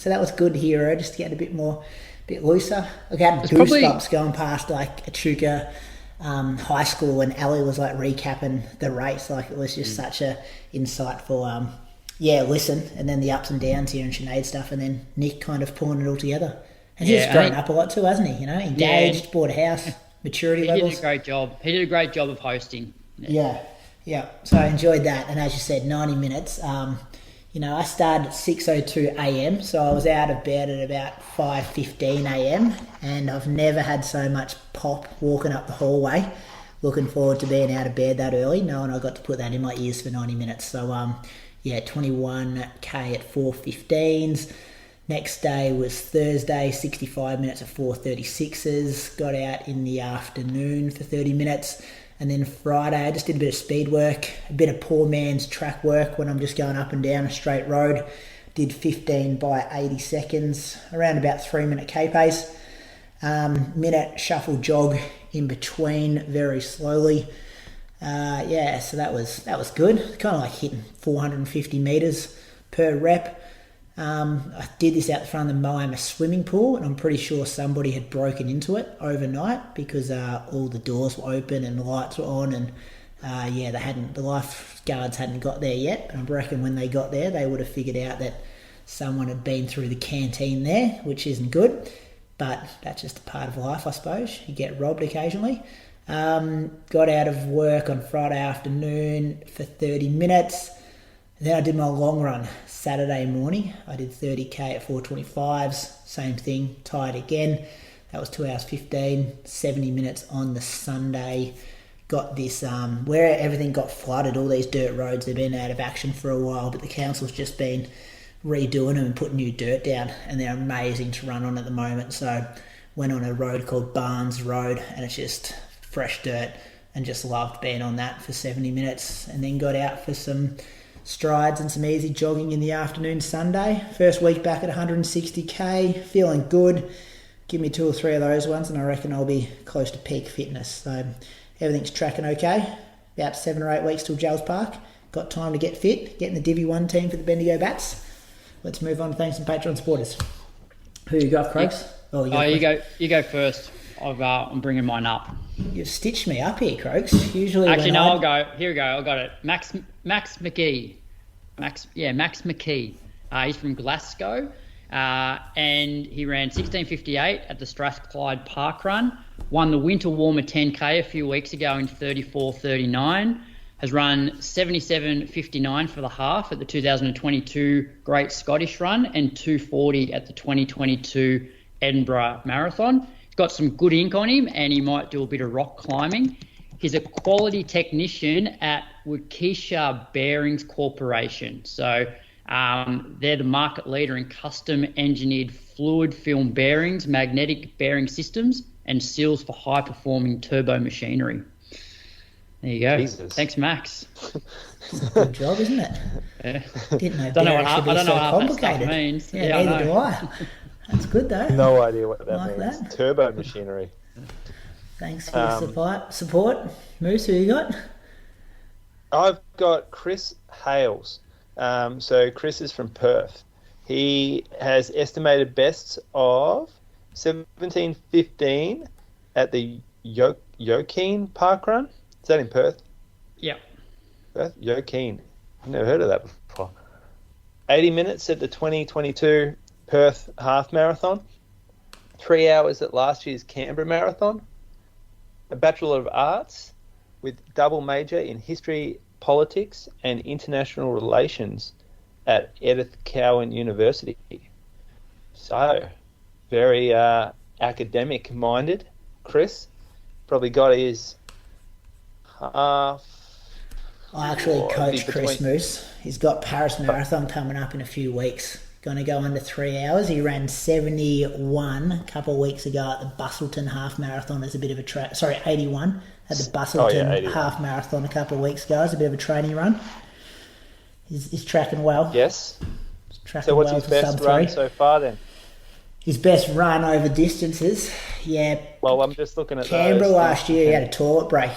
S3: So that was good to hear her just to get a bit looser. I had goosebumps going past Echuca high school when Ali was recapping the race. It was just such a insightful listen, and then the ups and downs here and Sinead stuff, and then Nick kind of pulling it all together. And he's grown up a lot too, hasn't he? Engaged, bought a house, maturity levels. He did a great job. He did a great job of hosting. Yeah. So I enjoyed that, and as you said, 90 minutes. I started at 6:02 a.m, so I was out of bed at about 5:15 a.m, and I've never had so much pop walking up the hallway. Looking forward to being out of bed that early, knowing I got to put that in my ears for 90 minutes. So, 21k at 4:15s. Next day was Thursday, 65 minutes at 4:36s. Got out in the afternoon for 30 minutes. And then Friday, I just did a bit of speed work, a bit of poor man's track work when I'm just going up and down a straight road. Did 15 by 80 seconds, around about 3-minute K pace. Minute shuffle jog in between, very slowly. So that was good. Kind of hitting 450 meters per rep. I did this out the front of the Miami swimming pool, and I'm pretty sure somebody had broken into it overnight because all the doors were open and the lights were on, and the lifeguards hadn't got there yet. And I reckon when they got there, they would have figured out that someone had been through the canteen there, which isn't good, but that's just a part of life, I suppose. You get robbed occasionally. Got out of work on Friday afternoon for 30 minutes. Then I did my long run Saturday morning. I did 30k at 4:25s. Same thing, tired again. That was 2 hours 15, 70 minutes on the Sunday. Got this, where everything got flooded, all these dirt roads, they've been out of action for a while, but the council's just been redoing them and putting new dirt down, and they're amazing to run on at the moment. So went on a road called Barnes Road, and it's just fresh dirt, and just loved being on that for 70 minutes, and then got out for some strides and some easy jogging in the afternoon Sunday. First week back at 160k, feeling good. Give me 2 or 3 of those ones and I reckon I'll be close to peak fitness. So everything's tracking okay. About 7 or 8 weeks till Jells Park. Got time to get fit, get in the Divi 1 team for the Bendigo Bats. Let's move on to thanks some Patreon supporters. Who you got, Croaks?
S1: You go first. I'm bringing mine up.
S3: You've stitched me up here, Croaks. Usually,
S1: I'll go. Here we go. I got it. Max McKee. Max McKee. He's from Glasgow, and he ran 16:58 at the Strathclyde Park Run. Won the Winter Warmer 10k a few weeks ago in 34:39. Has run 77:59 for the half at the 2022 Great Scottish Run and 2:40 at the 2022 Edinburgh Marathon. He's got some good ink on him, and he might do a bit of rock climbing. He's a quality technician at Waukesha Bearings Corporation. So they're the market leader in custom engineered fluid film bearings, magnetic bearing systems, and seals for high performing turbo machinery. There you go. Jesus. Thanks, Max.
S3: Good job, isn't it?
S1: Yeah.
S3: Didn't know
S1: I don't know what
S3: complicated.
S1: that stuff means.
S3: Yeah, neither do I. That's good though.
S4: No idea what that
S3: like
S4: means.
S3: That.
S4: Turbo machinery.
S3: Thanks for your support. Moose, who you got?
S4: I've got Chris Hales. So Chris is from Perth. He has estimated bests of 17:15 at the Yokeen Park Run. Is that in Perth?
S1: Yeah.
S4: Perth? Yokeen. I've never heard of that before. 80 minutes at the 2022 Perth Half Marathon. 3 hours at last year's Canberra Marathon. A Bachelor of Arts with double major in History, Politics and International Relations at Edith Cowan University. So, very academic-minded. Chris probably got his half...
S3: I actually coach Chris Moose. He's got Paris Marathon coming up in a few weeks. Going to go under 3 hours. He ran 71 a couple of weeks ago at the Bustleton Half Marathon as a bit of a 81 at the Bustleton Half Marathon a couple of weeks ago as a bit of a training run. He's tracking well.
S4: Yes.
S3: Tracking
S4: so what's
S3: well
S4: his best run so far then?
S3: His best run over distances, yeah.
S4: Well, I'm just looking at
S3: Canberra last year. He had a toilet break,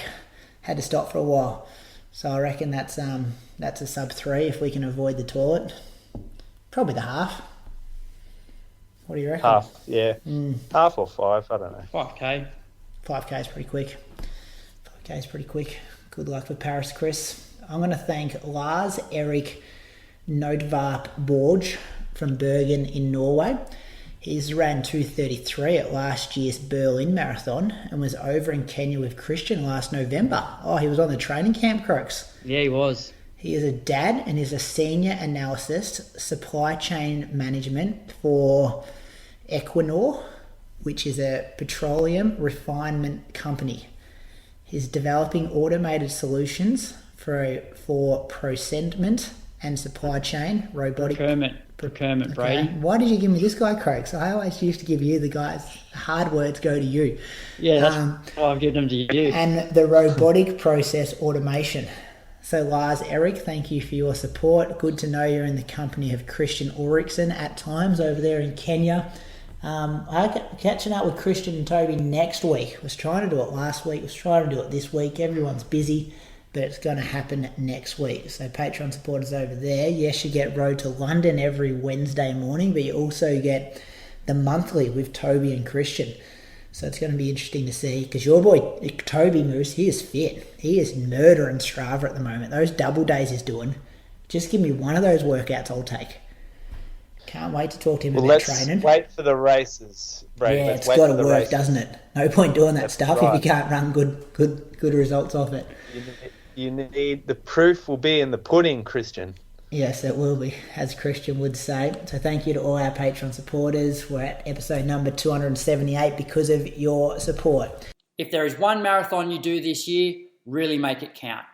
S3: had to stop for a while. So I reckon that's a sub 3 if we can avoid the toilet. Probably the half. What do you reckon?
S4: Half, yeah. Half or 5, I don't know.
S1: 5k.
S3: 5k is pretty quick. 5k is pretty quick. Good luck for Paris, Chris. I'm going to thank Lars Erik Nodvarp Borg from Bergen in Norway. He's ran 2:33 at last year's Berlin Marathon and was over in Kenya with Christian last November. Oh, he was on the training camp, Croaks.
S1: Yeah, he was.
S3: He is a dad and is a senior analyst, supply chain management for Equinor, which is a petroleum refinement company. He's developing automated solutions for procurement and supply chain, robotic...
S1: Procurement,
S3: okay.
S1: Brady.
S3: Why did you give me this guy, Croaks? I always used to give you the guys. Hard words go to you.
S1: Yeah, that's why I've given them to you.
S3: And the robotic process automation. So Lars Erik, thank you for your support. Good to know you're in the company of Christian Ulrichsen at times over there in Kenya. I'm catching up with Christian and Toby next week. Was trying to do it last week. Was trying to do it this week. Everyone's busy. but it's going to happen next week. So Patreon supporters over there, yes, you get Road to London every Wednesday morning, but you also get the monthly with Toby and Christian. So it's going to be interesting to see, because your boy Toby Moose, he is fit. He is murdering Strava at the moment. Those double days he's doing, just give me one of those workouts I'll take. Can't wait to talk to him about training.
S4: Wait for the races, Brady.
S3: Yeah, it's got to work, doesn't it? No point doing that stuff if you can't run good results off it.
S4: You need the proof will be in the pudding, Christian.
S3: Yes, it will be, as Christian would say. So thank you to all our Patreon supporters. We're at episode number 278 because of your support.
S1: If there is one marathon you do this year, really make it count.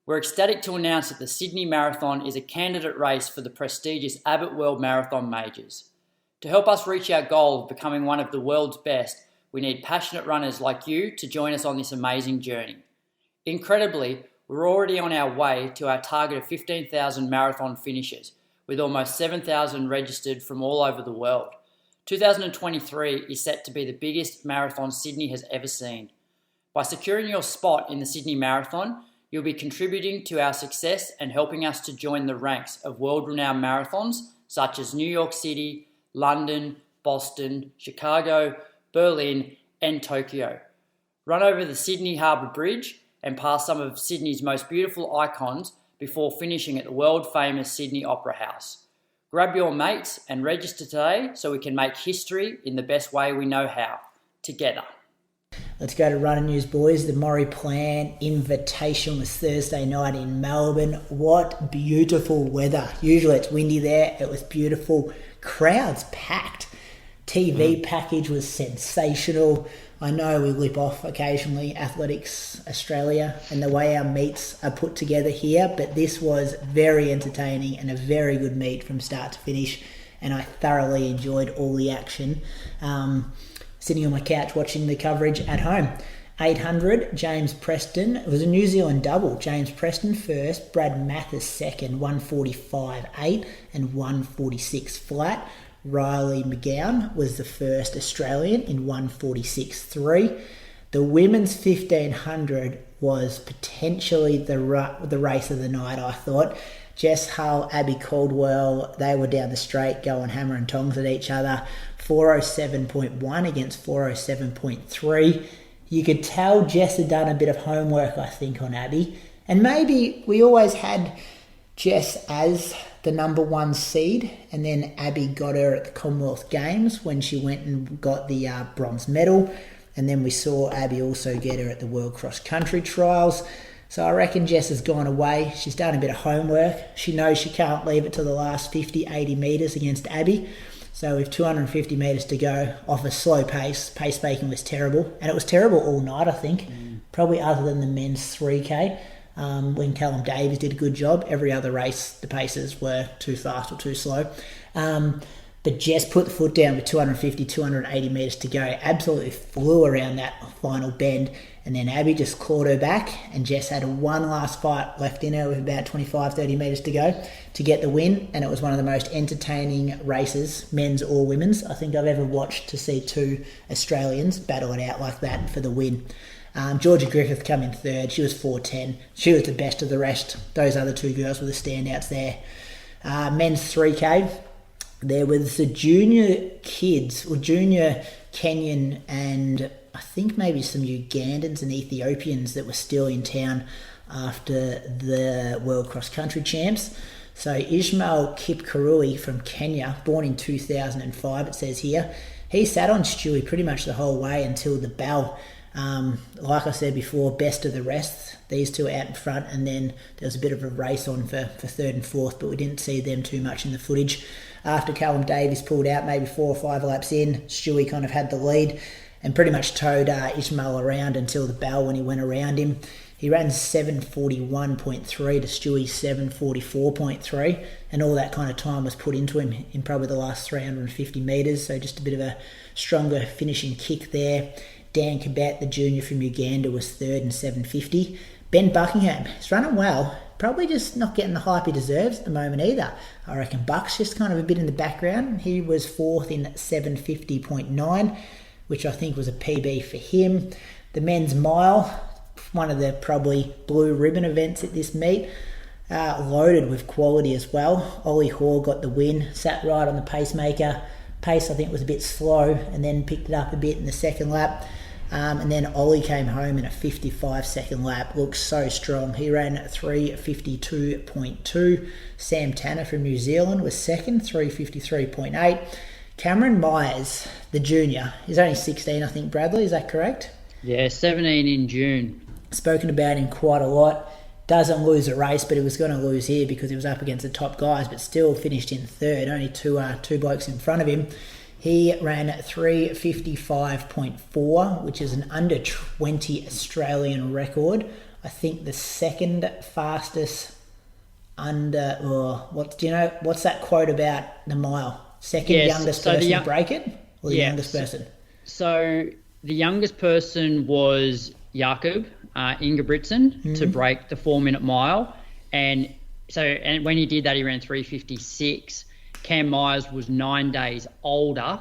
S1: We're ecstatic to announce that the Sydney Marathon is a candidate race for the prestigious Abbott World Marathon Majors. To help us reach our goal of becoming one of the world's best, we need passionate runners like you to join us on this amazing journey. Incredibly, we're already on our way to our target of 15,000 marathon finishers, with almost 7,000 registered from all over the world. 2023 is set to be the biggest marathon Sydney has ever seen. By securing your spot in the Sydney Marathon, you'll be contributing to our success and helping us to join the ranks of world-renowned marathons such as New York City, London, Boston, Chicago, Berlin, and Tokyo. Run over the Sydney Harbour Bridge and past some of Sydney's most beautiful icons before finishing at the world-famous Sydney Opera House. Grab your mates and register today so we can make history in the best way we know how, together.
S3: Let's go to running news, boys. The Maurie Plant Invitation was Thursday night in Melbourne. What beautiful weather. Usually it's windy there. It was beautiful. Crowds packed. TV package was sensational. I know we lip off occasionally, Athletics Australia, and the way our meets are put together here, but this was very entertaining and a very good meet from start to finish, and I thoroughly enjoyed all the action. Sitting on my couch watching the coverage at home. 800, James Preston. It was a New Zealand double. James Preston first, Brad Mathis second, 145.8 and 146 flat. Riley McGowan was the first Australian in 146.3. The women's 1500 was potentially the race of the night, I thought. Jess Hull, Abby Caldwell, they were down the straight going hammer and tongs at each other. 407.1 against 407.3. You could tell Jess had done a bit of homework, I think, on Abby. And maybe we always had Jess as the number one seed, and then Abby got her at the Commonwealth Games when she went and got the bronze medal, and then we saw Abby also get her at the World Cross Country Trials. So I reckon Jess has gone away. She's done a bit of homework. She knows she can't leave it to the last 50, 80 metres against Abby. So with 250 metres to go off a slow pace, pace making was terrible, and it was terrible all night, I think, probably other than the men's 3K. When Callum Davies did a good job, every other race the paces were too fast or too slow. But Jess put the foot down with 250, 280 metres to go, absolutely flew around that final bend, and then Abby just clawed her back, and Jess had one last fight left in her with about 25, 30 metres to go to get the win, and it was one of the most entertaining races, men's or women's, I think I've ever watched, to see two Australians battle it out like that for the win. Georgia Griffith come in third. She was 4:10. She was the best of the rest. Those other two girls were the standouts there. Men's 3K, there was the junior kids, or junior Kenyan, and I think maybe some Ugandans and Ethiopians that were still in town after the World Cross Country Champs. So Ishmael Kipkirui from Kenya, born in 2005, it says here, he sat on Stewy pretty much the whole way until the bell. Like I said before, best of the rest. These two out in front, and then there was a bit of a race on for third and fourth, but we didn't see them too much in the footage. After Callum Davies pulled out, maybe 4 or 5 laps in, Stewy kind of had the lead and pretty much towed Ishmael around until the bell when he went around him. He ran 7:41.3 to Stewy's 7:44.3, and all that kind of time was put into him in probably the last 350 metres, so just a bit of a stronger finishing kick there. Dan Kibet, the junior from Uganda, was third in 7:50. Ben Buckingham, he's running well, probably just not getting the hype he deserves at the moment either. I reckon Buck's just kind of a bit in the background. He was fourth in 7:50.9, which I think was a PB for him. The men's mile, one of the probably blue ribbon events at this meet. Loaded with quality as well. Oli Hoare got the win, sat right on the pacemaker. Pace, I think, was a bit slow and then picked it up a bit in the second lap. And then Oli came home in a 55-second lap. Looks so strong. He ran 3:52.2. Sam Tanner from New Zealand was second, 3:53.8. Cameron Myers, the junior, he's only 16, I think, Bradley, is that correct?
S1: Yeah, 17 in June.
S3: Spoken about him quite a lot. Doesn't lose a race, but he was going to lose here because he was up against the top guys, but still finished in third, only two blokes in front of him. He ran 3:55.4, which is an under 20 Australian record. I think the second fastest under, what's that quote about the mile? Second youngest person to break it? Or the youngest person?
S1: So the youngest person was Jakob Ingebrigtsen to break the 4-minute mile. And when he did that, he ran 3:56. Cam Myers was 9 days older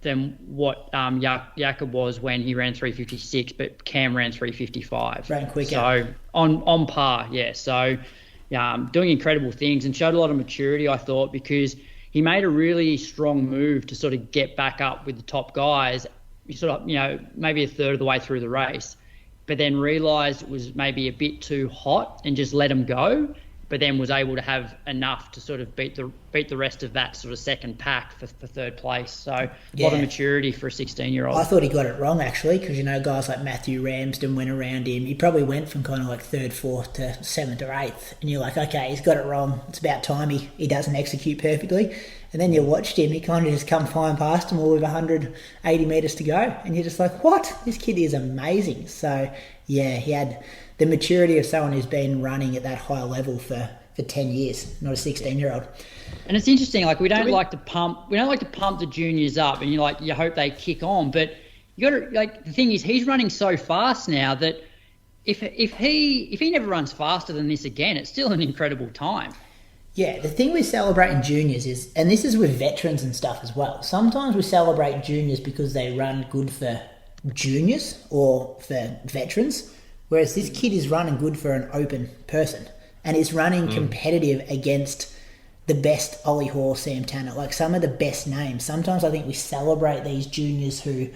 S1: than what Jakob was when he ran 3:56, but Cam ran 3:55.
S3: Ran quicker.
S1: So on par, yeah. So doing incredible things and showed a lot of maturity, I thought, because he made a really strong move to sort of get back up with the top guys, sort of, maybe a third of the way through the race, but then realised it was maybe a bit too hot and just let him go, but then was able to have enough to sort of beat the rest of that sort of second pack for third place. So a lot of maturity for a 16-year-old.
S3: I thought he got it wrong, actually, because, guys like Matthew Ramsden went around him. He probably went from kind of like third, fourth to seventh or eighth. And you're like, okay, he's got it wrong. It's about time he doesn't execute perfectly. And then you watched him. He kind of just come flying past him all with 180 metres to go. And you're just like, what? This kid is amazing. So, yeah, he had the maturity of someone who's been running at that high level for 10 years, not a 16-year-old.
S1: And it's interesting, like we don't like to pump the juniors up, and you hope they kick on, but you got to, like, the thing is, he's running so fast now that if he never runs faster than this again, it's still an incredible time.
S3: Yeah, the thing with celebrating juniors is, and this is with veterans and stuff as well, sometimes we celebrate juniors because they run good for juniors or for veterans, whereas this kid is running good for an open person and is running competitive against the best Oli Hoare, Sam Tanner, like some of the best names. Sometimes I think we celebrate these juniors who,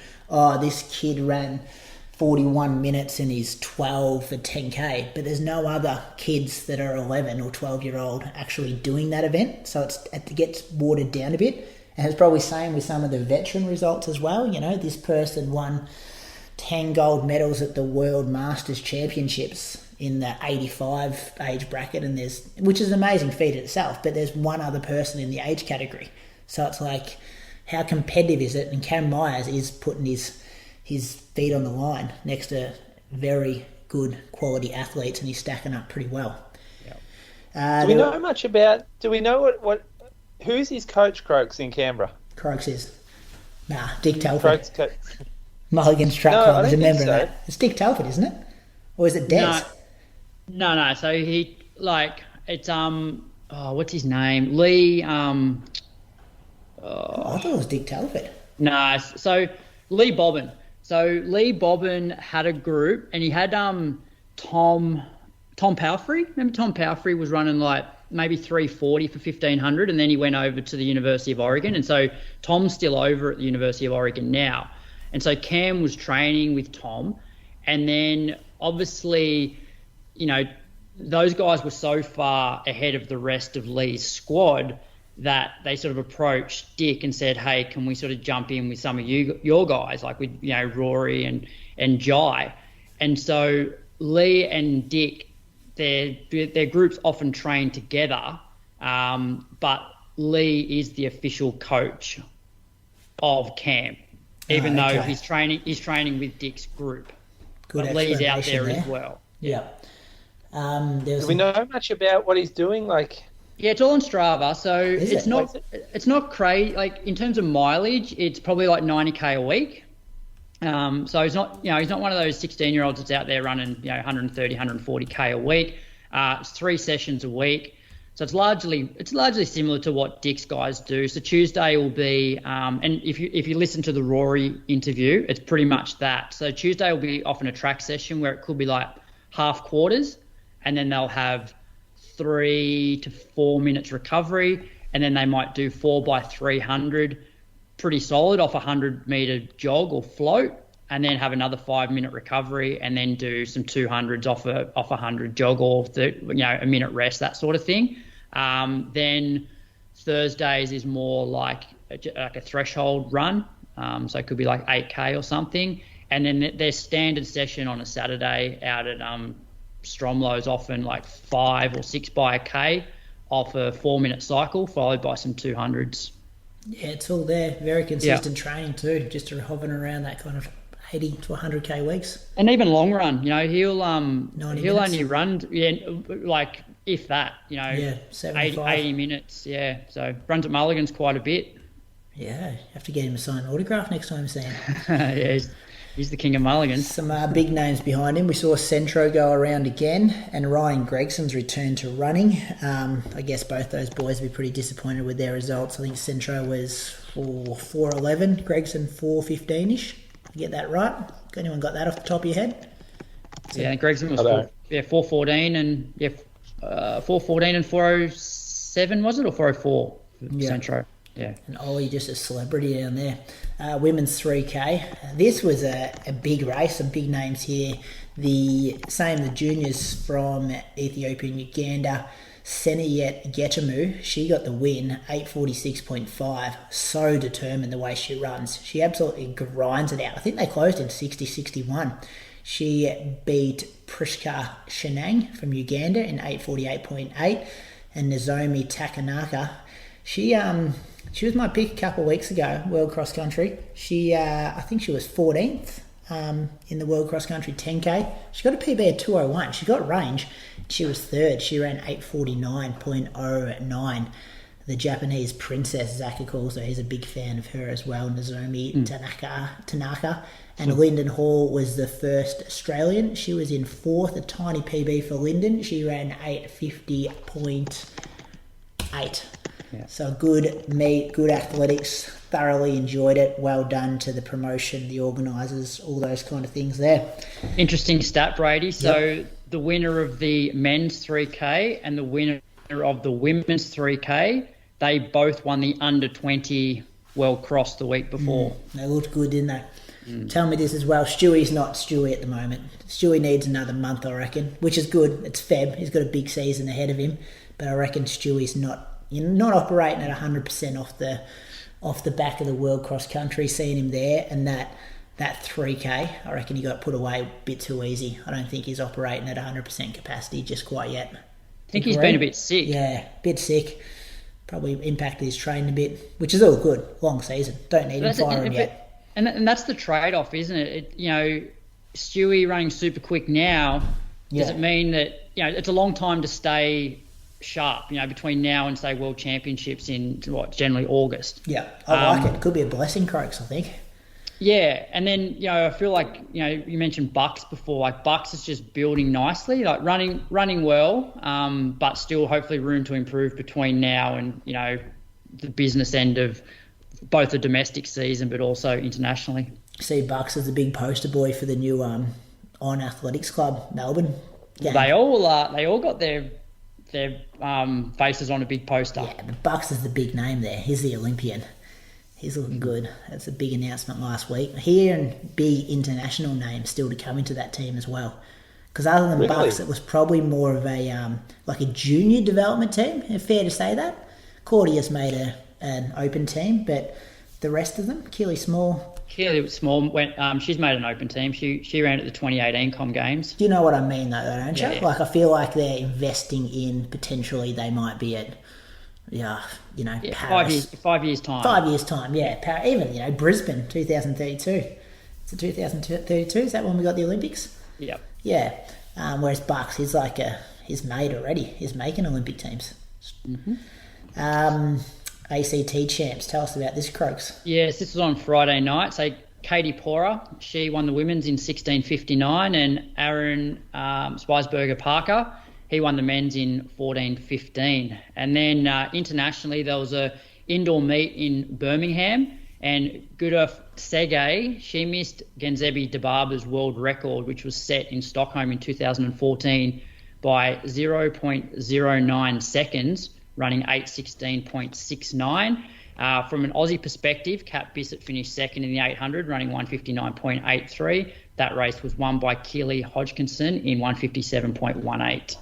S3: this kid ran 41 minutes and he's 12 for 10K, but there's no other kids that are 11 or 12-year-old actually doing that event, so it gets watered down a bit. And it's probably same with some of the veteran results as well. This person won 10 gold medals at the World Masters Championships in the 85 age bracket, and which is an amazing feat in itself, but there's one other person in the age category. So it's like, how competitive is it? And Cam Myers is putting his feet on the line next to very good quality athletes, and he's stacking up pretty well.
S4: Yep. Do we know what who's his coach, Croaks, in Canberra?
S3: Croaks is Dick Telford. Mulligan's Truck Club is a member of that. It's Dick Telford, isn't it? Or is it Des?
S1: No. So he, it's what's his name? Lee. I
S3: thought it was Dick Telford.
S1: No, so Lee Bobbin. So Lee Bobbin had a group, and he had Tom Palfrey. Remember Tom Palfrey was running maybe 3:40 for 1500, and then he went over to the University of Oregon, and so Tom's still over at the University of Oregon now. And so Cam was training with Tom, and then obviously, those guys were so far ahead of the rest of Lee's squad that they sort of approached Dick and said, hey, can we sort of jump in with some of your guys, like with, Rory and Jai. And so Lee and Dick, their groups often train together, but Lee is the official coach of Cam, even though he's training with Dick's group.
S3: Good,
S1: but Lee's out there as well.
S3: Yeah.
S4: Do we know much about what he's doing?
S1: Yeah, it's all on Strava, so it's not crazy. In terms of mileage, it's probably 90k a week. So he's not one of those 16-year-olds that's out there running 130, 140k a week. It's 3 sessions a week. So it's largely similar to what Dick's guys do. So Tuesday will be, and if you listen to the Rory interview, it's pretty much that. So Tuesday will be often a track session where it could be like half quarters, and then they'll have 3 to 4 minutes recovery, and then they might do 4x300, pretty solid off a 100-meter jog or float, and then have another 5-minute recovery, and then do some 200s off a 100 jog or a minute rest, that sort of thing. Then Thursdays is more like a threshold run, so it could be like 8K or something, and then their standard session on a Saturday out at Stromlo's often like 5 or 6 by a K off a 4-minute cycle, followed by some 200s. Yeah,
S3: it's all there. Very consistent training too, just hovering around that kind of 80 to 100K weeks.
S1: And even long run, he'll only run, like if that, 80 minutes. Yeah, so runs at Mulligan's quite a bit.
S3: Yeah, have to get him a signed autograph next time, Sam.
S1: Yeah, he's the king of Mulligan.
S3: Some big names behind him. We saw Centro go around again, and Ryan Gregson's return to running. I guess both those boys will be pretty disappointed with their results. I think Centro was 4:11, Gregson 4:15-ish. Get that right? Anyone got that off the top of your head?
S1: Yeah, Gregson was 4:14 and 4:14 and 4:07, was it, or 4:04 for Centro? Yeah. And
S3: Oli just a celebrity down there. Women's 3K. This was a big race, some big names here. The juniors from Ethiopia and Uganda. Senayet Getachew, she got the win, 8:46.5. So determined the way she runs. She absolutely grinds it out. I think they closed in 60:61. She beat Prisca Chesang from Uganda in 8:48.8, and Nozomi Tanaka. She was my pick a couple of weeks ago, World Cross Country. I think she was 14th in the World Cross Country 10K. She got a PB of 2:01. She got range. She was third. She ran 8:49.09. The Japanese princess, Zaka calls her. He's a big fan of her as well. Nozomi Tanaka. And Linden Hall was the first Australian. She was in fourth, a tiny PB for Linden. She ran 8:50.8. Yeah. So good meet, good athletics. Thoroughly enjoyed it. Well done to the promotion, the organisers, all those kind of things there.
S1: Interesting stat, Brady. So the winner of the men's 3K and the winner of the women's 3K, they both won the under-20 World Cross the week before.
S3: They looked good, didn't they? Tell me this as well. Stewie's not Stewy at the moment. Stewy needs another month, I reckon, which is good. It's Feb. He's got a big season ahead of him. But I reckon Stewie's not operating at 100% off the back of the World Cross Country, seeing him there, and that 3K, I reckon he got put away a bit too easy. I don't think he's operating at 100% capacity just quite yet.
S1: I think he's been a bit sick.
S3: Yeah, a bit sick. Probably impacted his training a bit, which is all good. Long season. Don't need him firing yet.
S1: And that's the trade-off, isn't it? Stewy running super quick now, does it mean that, it's a long time to stay sharp, between now and, say, World Championships in, generally August.
S3: Yeah, I like it. Could be a blessing, Croaks, I think.
S1: Yeah, and then, I feel like, you mentioned Bucks before. Like, Bucks is just building nicely, like running well, but still hopefully room to improve between now and, the business end of both the domestic season but also internationally.
S3: See Bucks as a big poster boy for the new On Athletics Club, Melbourne.
S1: Well, they all got their faces on a big poster.
S3: Yeah, but Bucks is the big name there. He's the Olympian. He's looking good. That's a big announcement last week. Here, and big international names still to come into that team as well. Because other than Bucks, it was probably more of a like a junior development team. Fair to say that. Claudia's made an open team, but the rest of them, Keely Small went.
S1: She's made an open team. She ran at the 2018 Com Games.
S3: Do you know what I mean, though, don't you? Yeah. Like, I feel like they're investing in potentially they might be at, Paris.
S1: 5 years time.
S3: 5 years time, yeah. Even Brisbane 2032. It's a 2032. Is that when we got the Olympics?
S1: Yep.
S3: Yeah. Whereas Bucks, he's made already. He's making Olympic teams.
S1: Mm-hmm.
S3: ACT champs. Tell us about this, Croaks.
S1: Yes, this was on Friday night. So Katie Pora, she won the women's in 16:59, and Aaron Spiesberger Parker, He won the men's in 14:15. And then internationally, there was a indoor meet in Birmingham, and Guda Sege, she missed Genzebi Dababa's world record, which was set in Stockholm in 2014 by 0.09 seconds, running 8:16.69. From an Aussie perspective, Kat Bissett finished second in the 800, running 159.83. That race was won by Keely Hodgkinson in 157.18.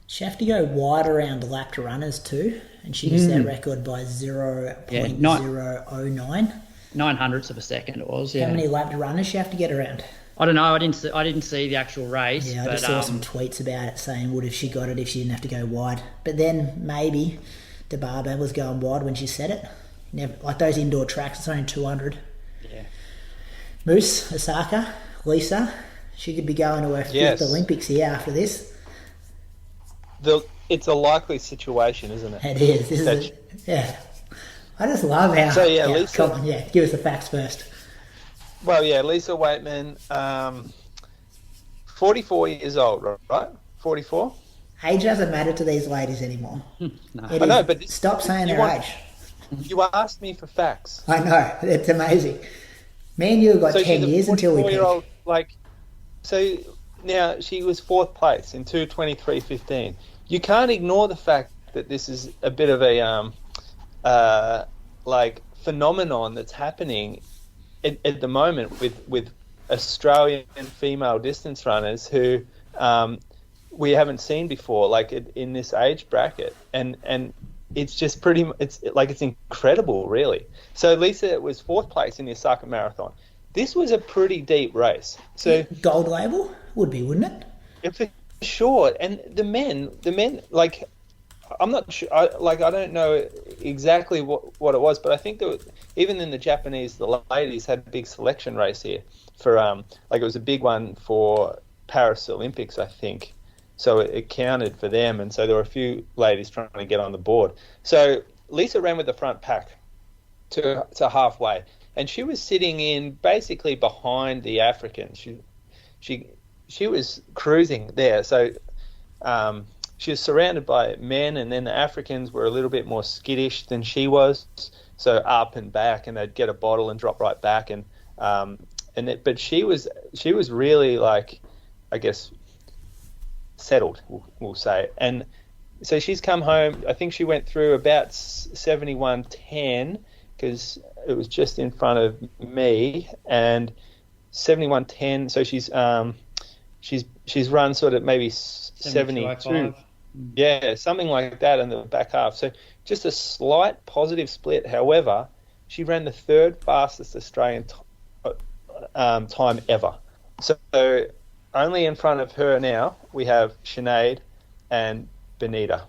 S3: She have to go wide around lapped runners too, and she missed their record by 0.009.
S1: 900ths of a second it was. Yeah.
S3: How many lapped runners she have to get around?
S1: I don't know. I didn't see the actual race.
S3: Yeah, I just saw some tweets about it saying, would have she got it if she didn't have to go wide? But then maybe Dababa was going wide when she said it. Never, like those indoor tracks, it's only 200.
S1: Yeah.
S3: Moose, Osaka, Lisa, she could be going to her fifth Olympics here after this.
S4: It's a likely situation, isn't it?
S3: It is. Yeah. I just love how...
S4: So, Lisa...
S3: Come on, give us the facts first.
S4: Well, Lisa Weightman, 44 years old, right? 44?
S3: Age doesn't matter to these ladies anymore.
S1: No.
S4: I know, but...
S3: Stop saying their age.
S4: You asked me for facts.
S3: I know. It's amazing. Me and you have got 10 years until we peak.
S4: So now she was fourth place in 2:23.15. You can't ignore the fact that this is a bit of a phenomenon that's happening at the moment with Australian female distance runners who we haven't seen before, in this age bracket, and it's just it's incredible, really. So Lisa was fourth place in the Osaka Marathon. This was a pretty deep race. So
S3: gold label would be, wouldn't it?
S4: For sure. And the men, I'm not sure. I don't know exactly what it was, but I think that even in the Japanese, the ladies had a big selection race here for it was a big one for Paris Olympics, I think. So it counted for them, and so there were a few ladies trying to get on the board. So Lisa ran with the front pack to halfway, and she was sitting in basically behind the Africans. She was cruising there. So she was surrounded by men, and then the Africans were a little bit more skittish than she was, so up and back, and they'd get a bottle and drop right back, but she was really I guess settled, we'll say. And so she's come home. I think she went through about 71.10 because it was just in front of me, and 71.10. So she's run sort of maybe 72. Yeah, something like that in the back half. So just a slight positive split. However, she ran the third fastest Australian time ever. So only in front of her now we have Sinead and Benita.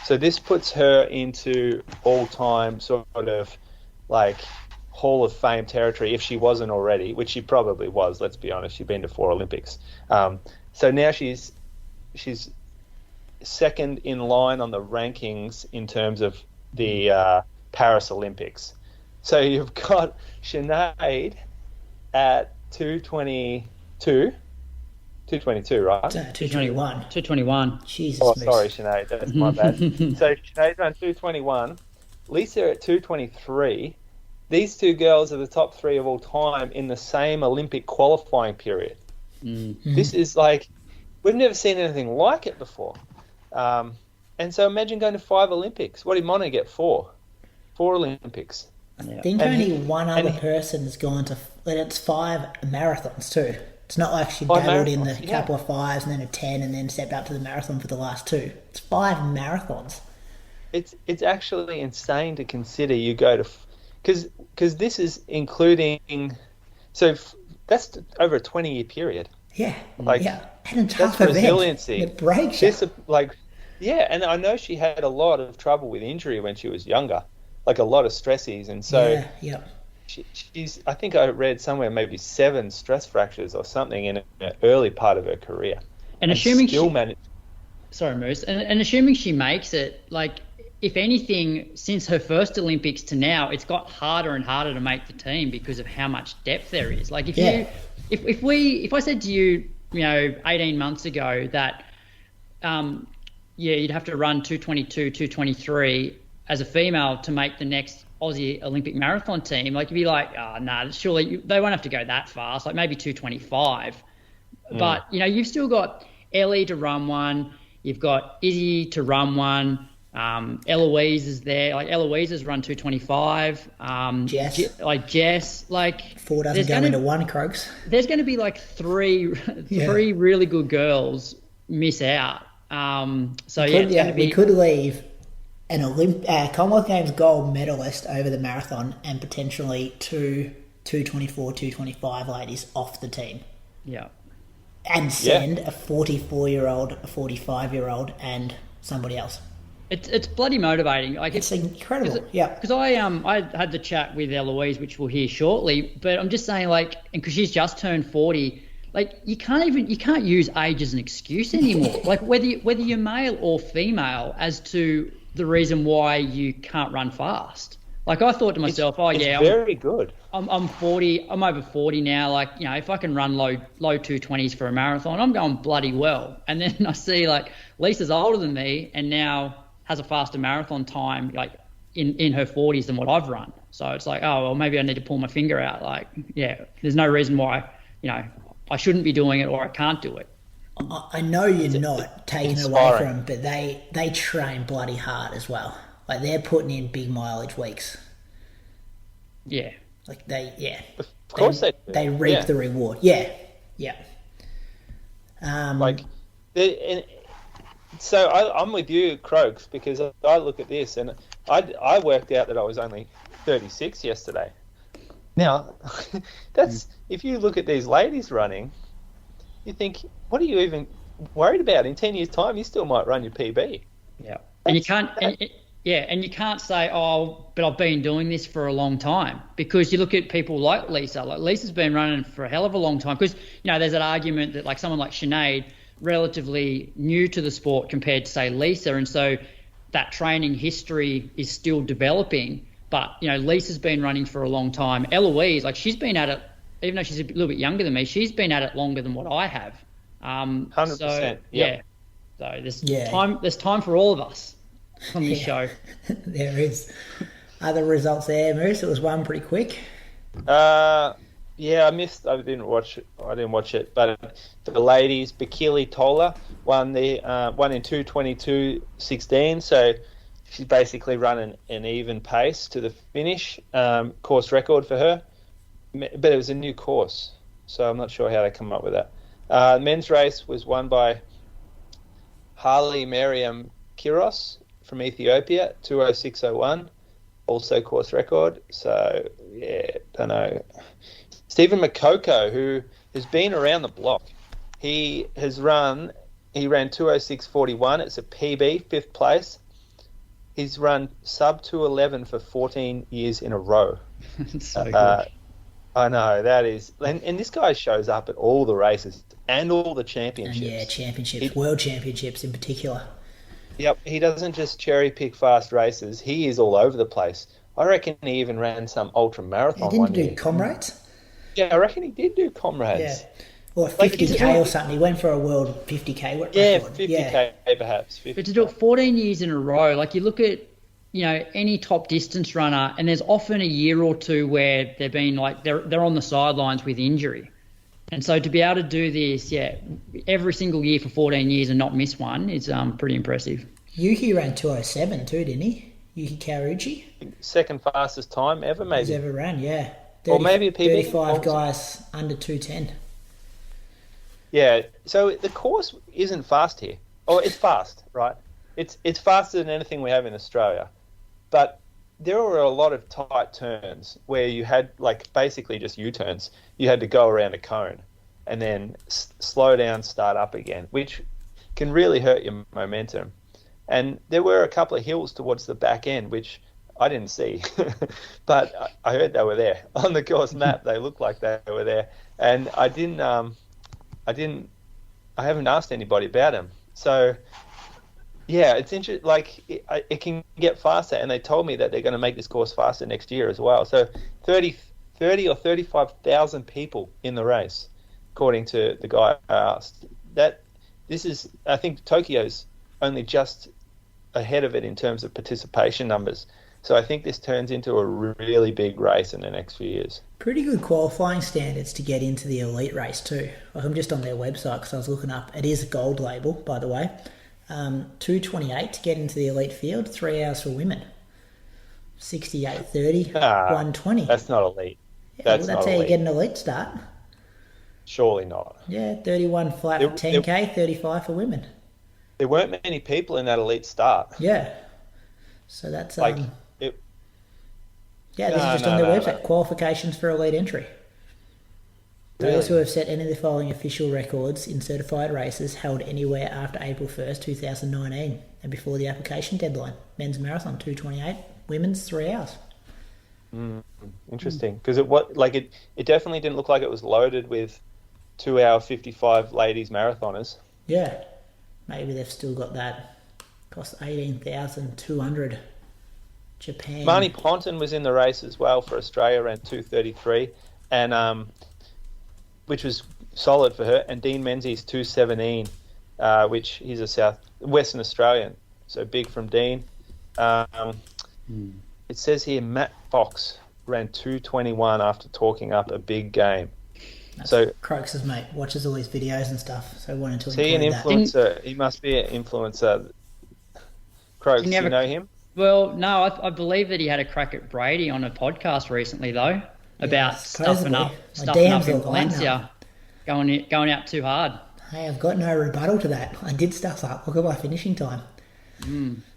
S4: So this puts her into all-time sort of Hall of Fame territory if she wasn't already, which she probably was. Let's be honest, she'd been to 4 Olympics. So now she's second in line on the rankings in terms of the Paris Olympics. So you've got Sinead at 222, right?
S3: 221.
S1: 221.
S3: Jesus.
S4: Oh, sorry, Sinead. That's my bad. So Sinead's run 221. Lisa at 223. These two girls are the top 3 of all time in the same Olympic qualifying period. Mm-hmm. This is we've never seen anything like it before. And so imagine going to 5 Olympics. What did Mono get? 4 Olympics.
S3: I think only one other person has gone to... It's 5 marathons too. It's not like she dabbled in the couple of 5s and then a 10 and then stepped up to the marathon for the last 2. It's 5 marathons.
S4: It's actually insane to consider you go to... Because this is including... So that's over a 20-year period.
S3: Yeah. And a tough
S4: that's resiliency.
S3: It breaks
S4: you. And I know she had a lot of trouble with injury when she was younger, a lot of stressies, and so she's. I think I read somewhere maybe 7 stress fractures or something in an early part of her career.
S1: And assuming Sorry, Moose. And assuming she makes it, if anything, since her first Olympics to now, it's got harder and harder to make the team because of how much depth there is. If I said to you, 18 months ago that you'd have to run 2:22, 2:23 as a female to make the next Aussie Olympic marathon team. Like, you'd be like, surely they won't have to go that fast, like maybe 2:25. But, you've still got Ellie to run one. You've got Izzy to run one. Eloise is there. Like, Eloise has run 2:25. Jess. Like,
S3: 4 doesn't go into 1, Croaks.
S1: There's going to be like three really good girls miss out. We
S3: could leave an Commonwealth Games gold medalist over the marathon and potentially 2:24, 2:25 ladies off the team.
S1: Yeah.
S3: And send a 44-year-old, a 45-year-old, and somebody else.
S1: It's bloody motivating. Like,
S3: it's incredible.
S1: Because I had the chat with Eloise, which we'll hear shortly. But I'm just saying, like, and because she's just turned 40, like, you can't use age as an excuse anymore. Like, whether you're male or female, as to the reason why you can't run fast. Like, I thought to myself,
S4: very good.
S1: I'm 40. I'm over 40 now. Like, if I can run low 220s for a marathon, I'm going bloody well. And then I see, like, Lisa's older than me and now has a faster marathon time, like, in her 40s than what I've run. So it's like, oh, well, maybe I need to pull my finger out. Like, there's no reason why, I shouldn't be doing it or I can't do it.
S3: I know you're not taking it away from them, but they train bloody hard as well. Like, they're putting in big mileage weeks.
S1: Yeah.
S3: Like, they
S4: Of course they do.
S3: They reap the reward. Yeah.
S4: So I'm with you, Croaks, because I look at this and I worked out that I was only 36 yesterday. Now, that's if you look at these ladies running, you think, what are you even worried about? In 10 years' time, you still might run your PB.
S1: Yeah. And you can't... And you can't say, oh, but I've been doing this for a long time, because you look at people like Lisa. Like, Lisa's been running for a hell of a long time, because, there's that argument that, like, someone like Sinead, relatively new to the sport compared to, say, Lisa, and so that training history is still developing. But, Lisa's been running for a long time. Eloise, like, she's been at it, even though she's a little bit younger than me, she's been at it longer than what I have.
S4: 100%.
S1: So, yeah. So there's time for all of us on this show.
S3: There is. Other results there, Moose? It was one pretty quick.
S4: I didn't watch it, but the ladies, Bakili Tola won in 2:22.16, so she's basically running an even pace to the finish, course record for her, but it was a new course, so I'm not sure how they come up with that. Men's race was won by Harley Mariam Kiros from Ethiopia, 2:06.01, also course record. So, don't know. Stephen Makoko, who has been around the block, he ran 2:06.41. It's a PB, 5th place. He's run sub 2:11 for 14 years in a row.
S1: So good.
S4: I know, that is... And this guy shows up at all the races and all the championships.
S3: Championships, world championships in particular.
S4: Yep, he doesn't just cherry-pick fast races. He is all over the place. I reckon he even ran some ultra-marathon one year.
S3: He didn't do comrades?
S4: Yeah, I reckon he did do comrades.
S3: Yeah. Or 50k or something. He went for a world 50k record.
S4: Yeah, 50k perhaps. 50K.
S1: But to do it 14 years in a row, like, you look at, any top distance runner, and there's often a year or two where they've been, like, they're on the sidelines with injury. And so to be able to do this, every single year for 14 years and not miss one is pretty impressive.
S3: Yuki ran 2:07 too, didn't he? Yuki Kawauchi?
S4: Second fastest time ever, maybe.
S3: He's ever ran, yeah.
S4: Or maybe a PB.
S3: 35 guys under 2:10.
S4: Yeah, so the course isn't fast here. Oh, it's fast, right? It's faster than anything we have in Australia. But there were a lot of tight turns where you had, like, basically just U-turns. You had to go around a cone and then slow down, start up again, which can really hurt your momentum. And there were a couple of hills towards the back end, which I didn't see, but I heard they were there on the course map. They looked like they were there, and I haven't asked anybody about them. So, yeah, it's interesting. Like, it can get faster, and they told me that they're going to make this course faster next year as well. So 30 or 35,000 people in the race, according to the guy I asked. I think Tokyo's only just ahead of it in terms of participation numbers. So I think this turns into a really big race in the next few years.
S3: Pretty good qualifying standards to get into the elite race too. Like I'm just on their website because I was looking up. It is a gold label, by the way. 2:28 to get into the elite field. 3 hours for women. 68:30. 1:20.
S4: That's not elite.
S3: Yeah,
S4: that's
S3: how
S4: elite.
S3: You get an elite start.
S4: Surely not.
S3: Yeah, 31 flat for 10k, 35 for women.
S4: There weren't many people in that elite start.
S3: Yeah. So that's
S4: like
S3: yeah, this is just on their website. Qualifications for elite entry. Those who have set any of the following official records in certified races held anywhere after April 1st, 2019 and before the application deadline. Men's marathon 2:28, women's 3 hours.
S4: Interesting, because it definitely didn't look like it was loaded with 2 hour 55 ladies marathoners.
S3: Yeah, maybe they've still got that. Cost 18,200. Japan.
S4: Marnie Ponton was in the race as well for Australia, around 2:33, and which was solid for her. And Dean Menzies 2:17, which he's a Western Australian, so big from Dean. It says here Matt Fox ran 2:21 after talking up a big game.
S3: That's
S4: so
S3: Croaks' mate watches all his videos and stuff, so I wanted to include
S4: he an influencer? He must be an influencer. Croaks, you know him?
S1: Well, no, I believe that he had a crack at Brady on a podcast recently, though, about stuffing up in Valencia, going out too hard.
S3: Hey, I've got no rebuttal to that. I did stuff up. Look at my finishing time.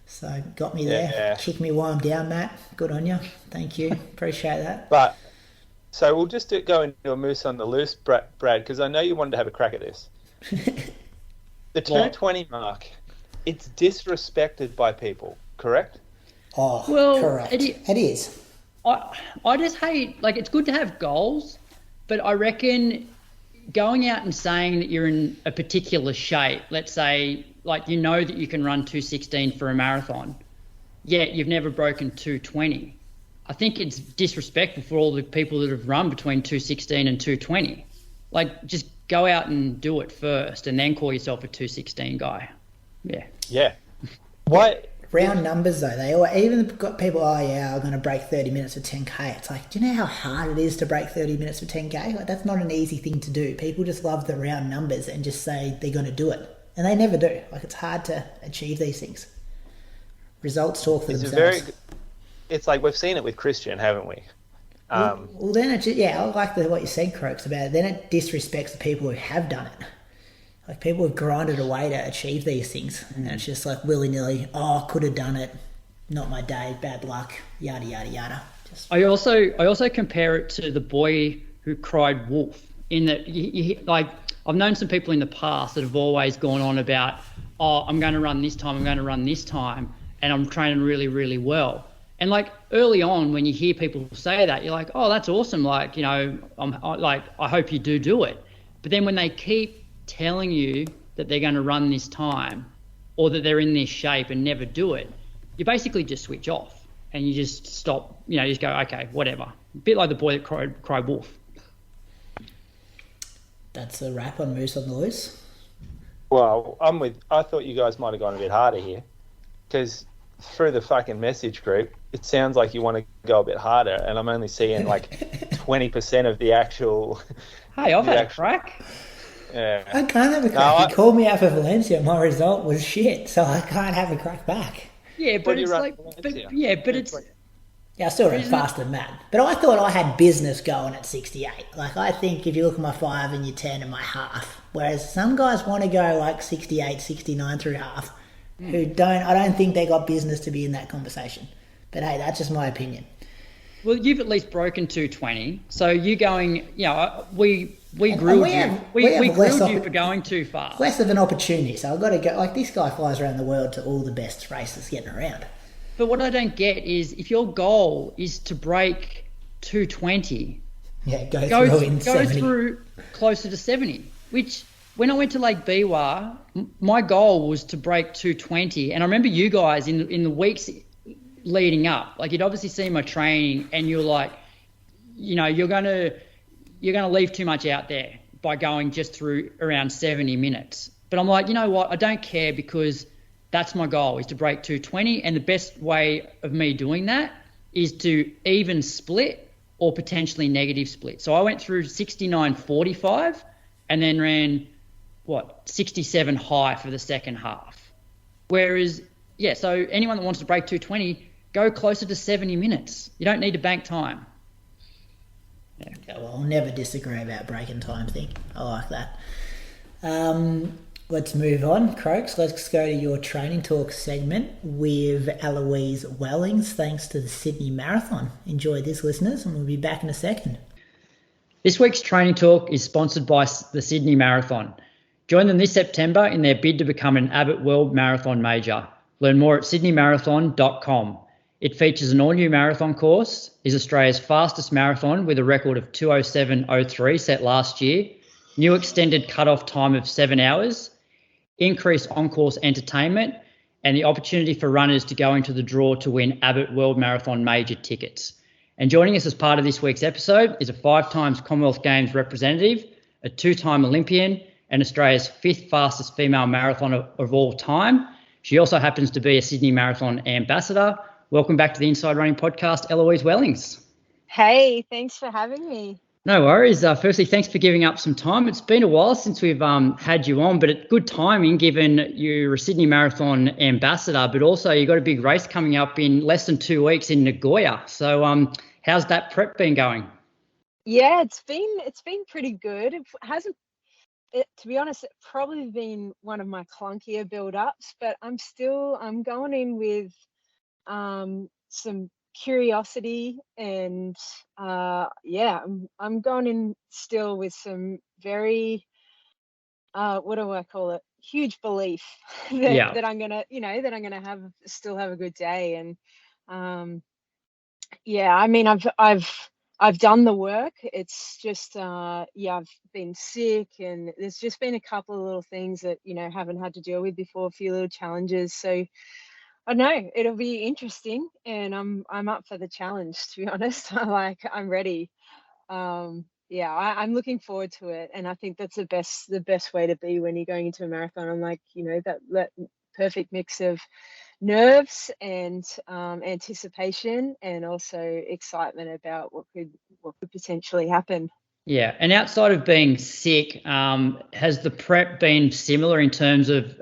S3: So got me there.
S4: Yeah.
S3: Kick me while I'm down, Matt. Good on you. Thank you. Appreciate that.
S4: But so we'll just go into a moose on the loose, Brad, because I know you wanted to have a crack at this. The 2:20 mark, it's disrespected by people, correct?
S3: Oh,
S1: well,
S3: correct. It is.
S1: I just hate, it's good to have goals, but I reckon going out and saying that you're in a particular shape, let's say, that you can run 2:16 for a marathon, yet you've never broken 2:20. I think it's disrespectful for all the people that have run between 2:16 and 2:20. Just go out and do it first and then call yourself a 2:16 guy. Yeah.
S4: Yeah. Why?
S3: Round numbers, though. They even got people, I'm going to break 30 minutes for 10K. It's like, do you know how hard it is to break 30 minutes for 10K? That's not an easy thing to do. People just love the round numbers and just say they're going to do it. And they never do. It's hard to achieve these things. Results talk for themselves.
S4: It's like we've seen it with Christian, haven't we?
S3: Well, then I like what you said, Croaks, about it. Then it disrespects the people who have done it. People have grinded away to achieve these things, and it's just willy-nilly, could have done it, not my day, bad luck, yada, yada, yada.
S1: I also compare it to the boy who cried wolf, in that, I've known some people in the past that have always gone on about, I'm going to run this time, and I'm training really, really well. And early on, when you hear people say that, you're like, oh, that's awesome. I hope you do it. But then when they keep telling you that they're going to run this time or that they're in this shape and never do it, you basically just switch off and you just stop, you just go, okay, whatever. A bit like the boy that cried wolf.
S3: That's a wrap on Moose on the Loose.
S4: Well, I thought you guys might have gone a bit harder here, because through the fucking message group, it sounds like you want to go a bit harder, and I'm only seeing 20% of the actual...
S1: Hey, I've had a crack.
S3: Yeah. I can't have a crack. He called me out for Valencia. My result was shit, so I can't have a crack back.
S1: Yeah, but it's
S3: I still ran faster than Matt. But I thought I had business going at 68. I think if you look at my 5 and your 10 and my half, whereas some guys want to go 68, 69 through half, who I don't think they got business to be in that conversation. But hey, that's just my opinion.
S1: Well, you've at least broken 2:20, so you going, we grilled you. We grilled you for going too far.
S3: Less of an opportunity, so I've got to go. This guy flies around the world to all the best races getting around.
S1: But what I don't get is if your goal is to break 2:20, go through closer to 70. Which when I went to Lake Biwa, my goal was to break 2:20, and I remember you guys in the weeks leading up, you'd obviously seen my training, and you're like, you're gonna leave too much out there by going just through around 70 minutes. But I'm like, you know what? I don't care, because That's my goal, is to break 220. And the best way of me doing that is to even split or potentially negative split. So I went through 69.45 and then ran, 67 high for the second half. Whereas, so anyone that wants to break 220, go closer to 70 minutes. You don't need to bank time.
S3: Yeah. Okay, well, I'll never disagree about breaking time thing. I like that. Let's move on, Croaks. Let's go to your training talk segment with Eloise Wellings, thanks to the Sydney Marathon. Enjoy this, listeners, and we'll be back in a second.
S1: This week's training talk is sponsored by the Sydney Marathon. Join them this September in their bid to become an Abbott World Marathon major. Learn more at sydneymarathon.com. It features an all-new marathon course, is Australia's fastest marathon with a record of 2:07:03 set last year, new extended cut-off time of 7 hours, increased on-course entertainment, and the opportunity for runners to go into the draw to win Abbott World Marathon major tickets. And joining us as part of this week's episode is a 5 times Commonwealth Games representative, a 2-time Olympian, and Australia's 5th fastest female marathoner of all time. She also happens to be a Sydney Marathon ambassador. Welcome back to the Inside Running Podcast, Eloise Wellings.
S5: Hey, thanks for having me.
S1: No worries. Firstly, thanks for giving up some time. It's been a while since we've had you on, but it's good timing given you're a Sydney Marathon ambassador, but also you've got a big race coming up in less than 2 weeks in Nagoya. So how's that prep been going?
S5: Yeah, it's been pretty good. To be honest, it's probably been one of my clunkier build-ups, but I'm going in with some curiosity and I'm going in still with some very what do I call it, huge belief that I'm gonna still have a good day. And I mean, I've done the work. It's just I've been sick, and there's just been a couple of little things that haven't had to deal with before, a few little challenges. So I know it'll be interesting, and I'm up for the challenge, to be honest. I'm ready. I'm looking forward to it, and I think that's the best way to be when you're going into a marathon. I'm like, that perfect mix of nerves and anticipation, and also excitement about what could potentially happen.
S1: Yeah, and outside of being sick, has the prep been similar in terms of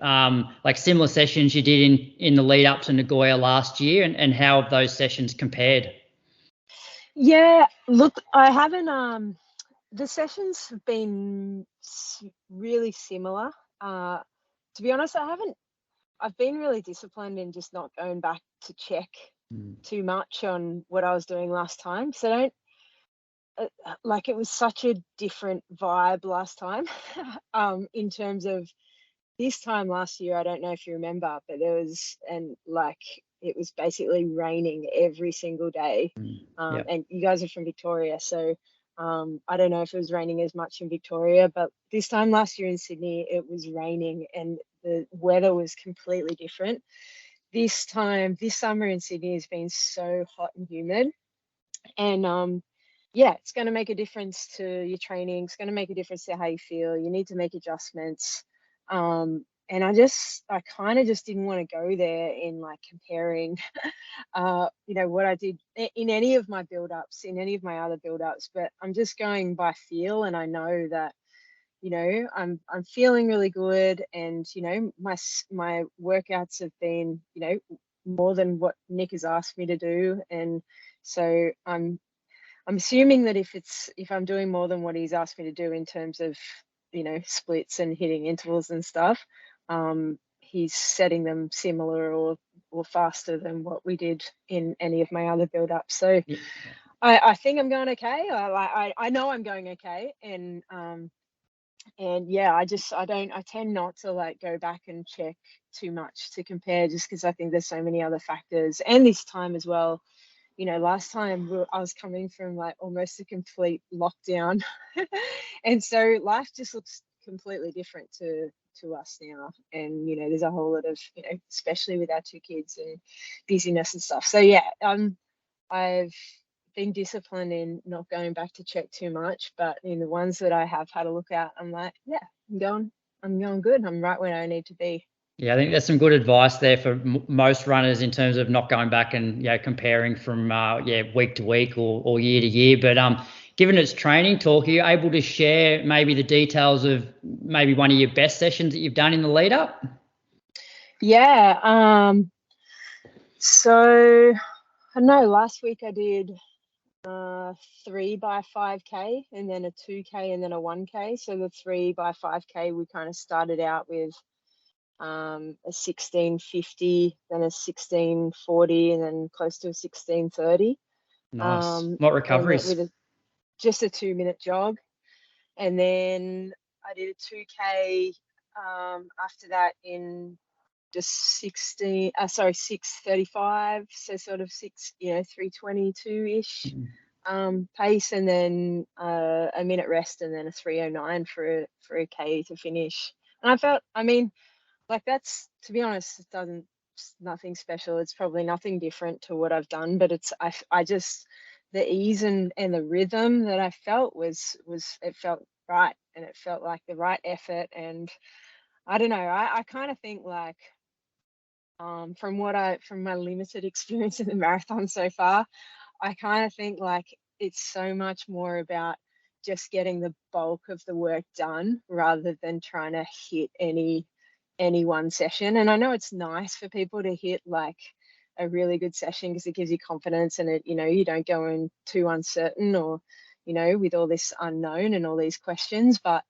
S1: similar sessions you did in the lead up to Nagoya last year, and how have those sessions compared?
S5: Yeah, look, I haven't. The sessions have been really similar. To be honest, I've been really disciplined in just not going back to check too much on what I was doing last time. So it was such a different vibe last time. In terms of this time last year, I don't know if you remember, but it was basically raining every single day. And you guys are from Victoria, so I don't know if it was raining as much in Victoria, but this time last year in Sydney, it was raining and the weather was completely different. This summer in Sydney has been so hot and humid, and it's going to make a difference to your training. It's going to make a difference to how you feel. You need to make adjustments. And I kind of just didn't want to go there in comparing, what I did in any of my build-ups, in any of my other build-ups, but I'm just going by feel. And I know that, I'm feeling really good. And, my workouts have been, more than what Nick has asked me to do. And so I'm assuming that if I'm doing more than what he's asked me to do in terms of, splits and hitting intervals and stuff, he's setting them similar or faster than what we did in any of my other build-ups. So I think I'm going okay. I know I'm going okay. And I tend not to go back and check too much to compare, just because I think there's so many other factors. And this time as well, last time I was coming from almost a complete lockdown. And so life just looks completely different to us now. And, there's a whole lot of, especially with our 2 kids and busyness and stuff. So I've been disciplined in not going back to check too much, but in the ones that I have had a look at, I'm like, I'm going good. I'm right where I need to be.
S1: Yeah, I think there's some good advice there for most runners in terms of not going back and comparing from week to week or year to year. But given it's training talk, are you able to share maybe the details of maybe one of your best sessions that you've done in the lead up?
S5: Yeah. So I know last week I did 3 by 5K and then a 2K and then a 1K. So the 3 by 5K, we kind of started out with a 16:50, then a 16:40, and then close to a 16:30.
S1: Nice. What recoveries?
S5: With just a 2-minute jog. And then I did a 2K after that in just 6:35, so sort of 3:22-ish pace, and then a minute rest, and then a 3:09 for a K to finish. And I felt, like, that's, to be honest, it's nothing special. It's probably nothing different to what I've done, but I just, the ease and the rhythm that I felt was it felt right, and it felt like the right effort. And I don't know, I kind of think like from my limited experience in the marathon so far, I kind of think like it's so much more about just getting the bulk of the work done rather than trying to hit any one session. And I know it's nice for people to hit like a really good session because it gives you confidence, and you don't go in too uncertain or with all this unknown and all these questions. But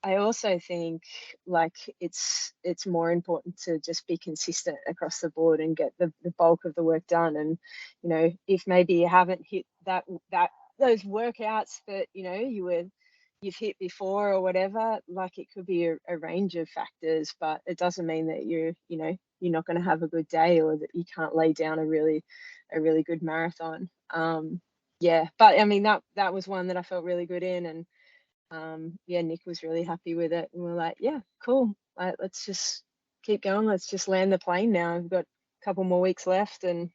S5: I also think like it's more important to just be consistent across the board and get the bulk of the work done. And if maybe you haven't hit those workouts that you've hit before or whatever, like it could be a range of factors, but it doesn't mean that you're not going to have a good day or that you can't lay down a really good marathon. But I mean that was one that I felt really good in, and Nick was really happy with it, and we're like, yeah, cool, let's just keep going, let's just land the plane now. We've got a couple more weeks left, and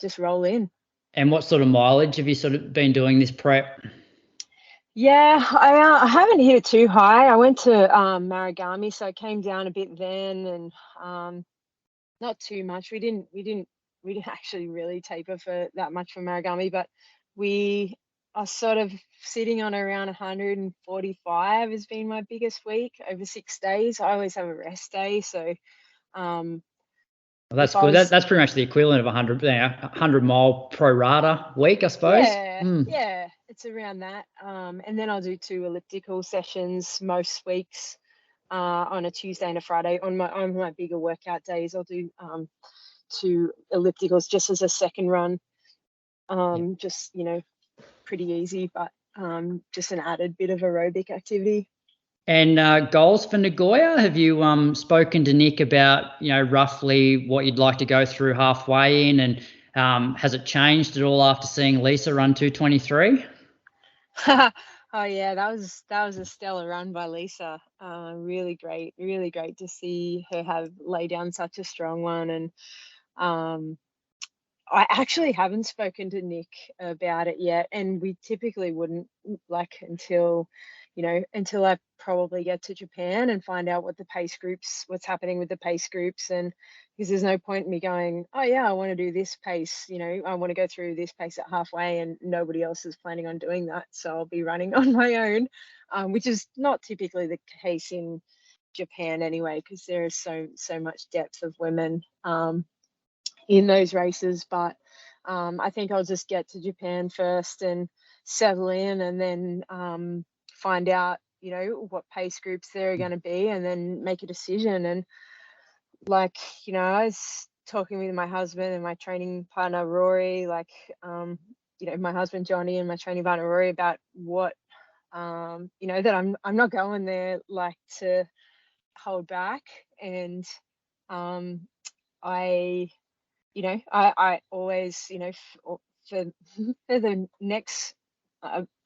S5: just roll in.
S1: And what sort of mileage have you sort of been doing this prep?
S5: Yeah, I haven't hit it too high. I went to Maragami, so I came down a bit then, and not too much. We didn't actually really taper for that much for Maragami, but we are sort of sitting on around 145 has been my biggest week over 6 days. I always have a rest day, so
S1: well, that's good. That's pretty much the equivalent of 100 mile pro rata week, I suppose.
S5: Yeah, it's around that. And then I'll do 2 elliptical sessions most weeks on a Tuesday and a Friday. On my bigger workout days, I'll do 2 ellipticals just as a second run. Just pretty easy, but just an added bit of aerobic activity.
S1: And goals for Nagoya? Have you spoken to Nick about roughly what you'd like to go through halfway in, and has it changed at all after seeing Lisa run 2:23?
S5: Oh yeah, that was a stellar run by Lisa. Really great to see her lay down such a strong one. And I actually haven't spoken to Nick about it yet, and we typically wouldn't, like, until I probably get to Japan and find out what's happening with the pace groups. And because there's no point in me going, oh yeah, I want to do this pace, I want to go through this pace at halfway, and nobody else is planning on doing that, so I'll be running on my own, which is not typically the case in Japan anyway, because there is so much depth of women in those races. But I think I'll just get to Japan first and settle in, and then find out what pace groups there are going to be, and then make a decision. And like I was talking with my husband and my training partner Rory, like my husband Johnny and my training partner Rory, about what that I'm not going there like to hold back. And I always, for the next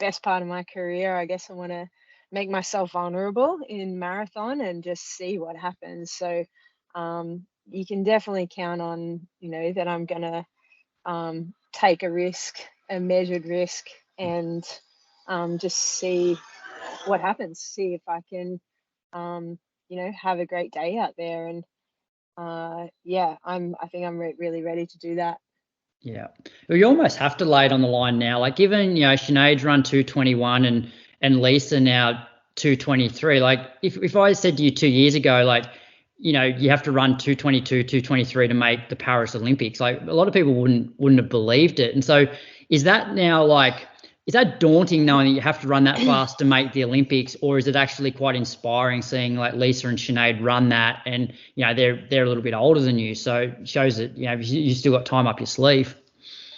S5: best part of my career, I guess I want to make myself vulnerable in marathon and just see what happens. So you can definitely count on, that I'm going to take a risk, a measured risk, and just see what happens, see if I can have a great day out there. And I think I'm really ready to do that.
S1: Yeah, well, you almost have to lay it on the line now. Like, given Sinead's run 2:21 and Lisa now 2:23. Like, if I said to you 2 years ago, like, you have to run 2:22, 2:23 to make the Paris Olympics, like, a lot of people wouldn't have believed it. And so, is that now, like, is that daunting knowing that you have to run that fast to make the Olympics, or is it actually quite inspiring seeing like Lisa and Sinead run that, and they're a little bit older than you, so it shows that you still got time up your sleeve.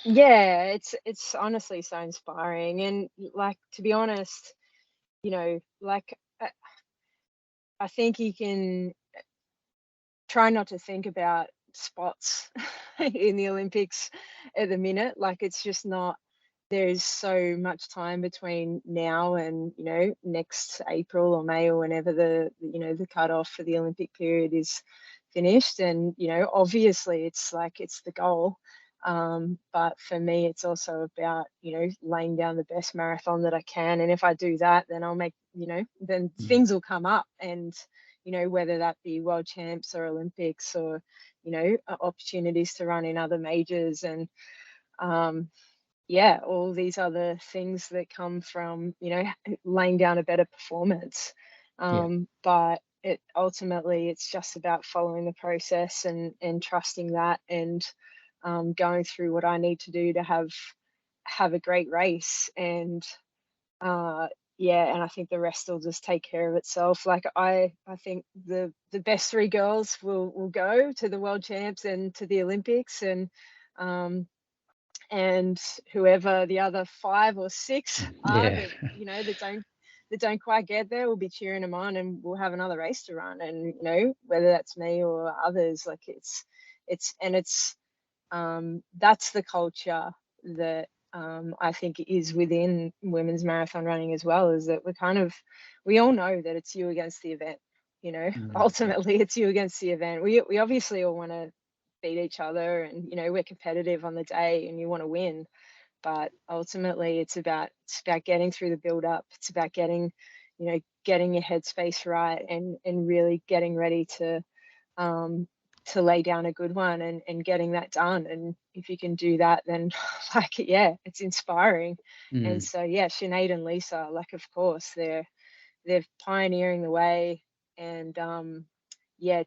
S5: Yeah, it's honestly so inspiring, and like, to be honest, like, I think you can try not to think about spots in the Olympics at the minute. Like, it's just not. There's so much time between now and next April or May or whenever the cutoff for the Olympic period is finished, and obviously it's the goal, but for me it's also about laying down the best marathon that I can, and if I do that, then I'll make then things will come up, and whether that be world champs or Olympics or opportunities to run in other majors, and all these other things that come from, laying down a better performance. But ultimately, it's just about following the process and trusting that, and going through what I need to do to have a great race. And and I think the rest will just take care of itself. Like, I think the best three girls will go to the world champs and to the Olympics, and whether the other 5 or 6 are that don't quite get there, we'll be cheering them on, and we'll have another race to run. And whether that's me or others, like, that's the culture that I think is within women's marathon running as well, is that we all know that it's you against the event. Ultimately it's you against the event. We obviously all want to beat each other, and we're competitive on the day and you want to win, but ultimately it's about getting through the build up. It's about getting your headspace right, and really getting ready to lay down a good one, and getting that done. And if you can do that, then it's inspiring. And so Sinead and Lisa, like, of course they're pioneering the way, and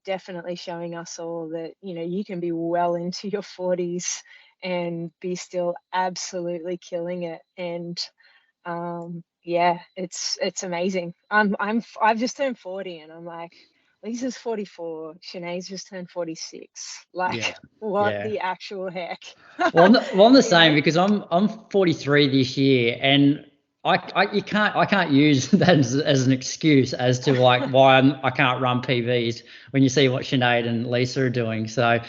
S5: definitely showing us all that you can be well into your 40s and be still absolutely killing it. And it's amazing. I've just turned 40, and I'm like, Lisa's 44, Sinead's just turned 46. Like, the actual heck?
S1: Well, I'm the same, because I'm 43 this year, and I can't use that as an excuse as to like why I can't run PBs when you see what Sinead and Lisa are doing. So,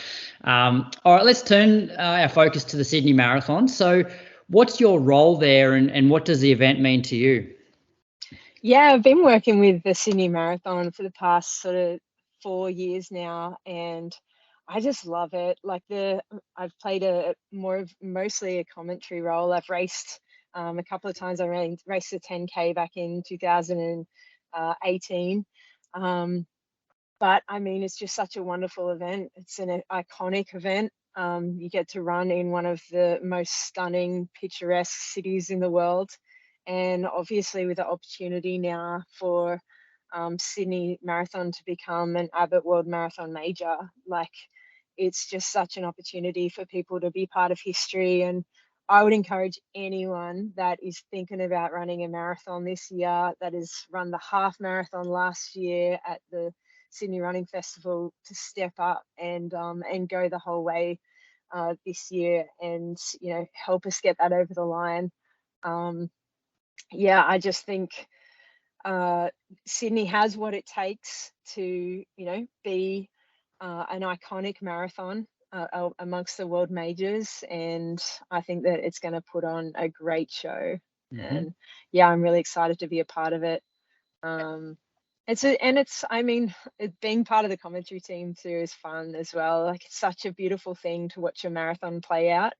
S1: all right, let's turn our focus to the Sydney Marathon. So, what's your role there, and what does the event mean to you?
S5: Yeah, I've been working with the Sydney Marathon for the past sort of 4 years now, and I just love it. Like, I've played mostly a commentary role. I've raced a couple of times. I raced a 10K back in 2018. But I mean, it's just such a wonderful event. It's an iconic event. You get to run in one of the most stunning, picturesque cities in the world. And obviously with the opportunity now for Sydney Marathon to become an Abbott World Marathon major, like, it's just such an opportunity for people to be part of history. And I would encourage anyone that is thinking about running a marathon this year, that has run the half marathon last year at the Sydney Running Festival, to step up and go the whole way this year, and help us get that over the line. I just think Sydney has what it takes to be an iconic marathon amongst the world majors, and I think that it's going to put on a great show. And I'm really excited to be a part of it. Being part of the commentary team too is fun as well. Like, it's such a beautiful thing to watch a marathon play out.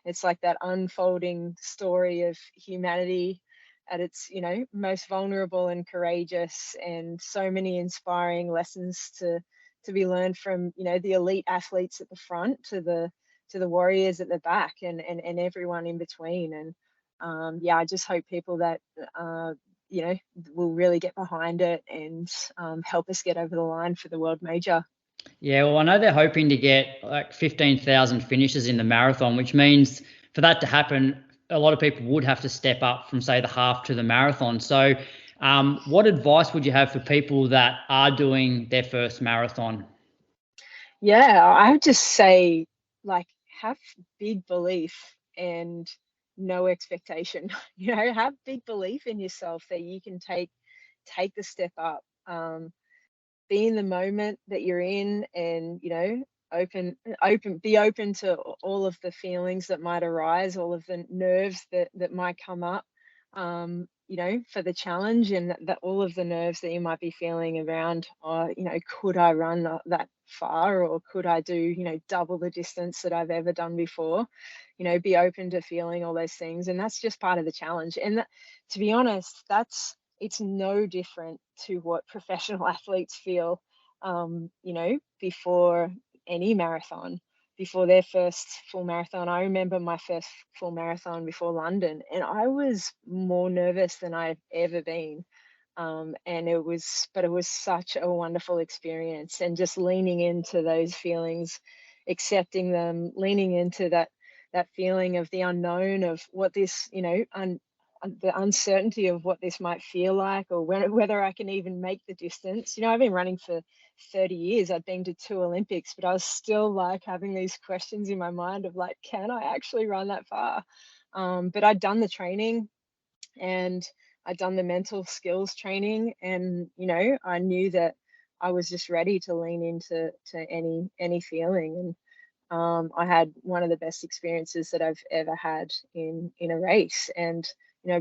S5: It's like that unfolding story of humanity at its, most vulnerable and courageous, and so many inspiring lessons to be learned from, the elite athletes at the front to the warriors at the back, and everyone in between. And I just hope people that will really get behind it and help us get over the line for the world major.
S1: Yeah, well, I know they're hoping to get like 15,000 finishes in the marathon, which means for that to happen, a lot of people would have to step up from, say, the half to the marathon. So what advice would you have for people that are doing their first marathon?
S5: Yeah, I would just say, have big belief and no expectation. Have big belief in yourself that you can take the step up. Be in the moment that you're in, and be open to all of the feelings that might arise, all of the nerves that might come up, for the challenge, and that all of the nerves that you might be feeling around, could I run that far, or could I do, double the distance that I've ever done before? Be open to feeling all those things, and that's just part of the challenge. And to be honest, it's no different to what professional athletes feel, before any marathon, before their first full marathon. I remember my first full marathon before London, and I was more nervous than I've ever been. And it was such a wonderful experience, and just leaning into those feelings, accepting them, leaning into that feeling of the unknown, of what this, the uncertainty of what this might feel like, or whether I can even make the distance. I've been running for 30 years. I've been to 2 Olympics, but I was still having these questions in my mind of can I actually run that far? But I'd done the training, and I'd done the mental skills training, and I knew that I was just ready to lean into any feeling. And I had one of the best experiences that I've ever had in a race. And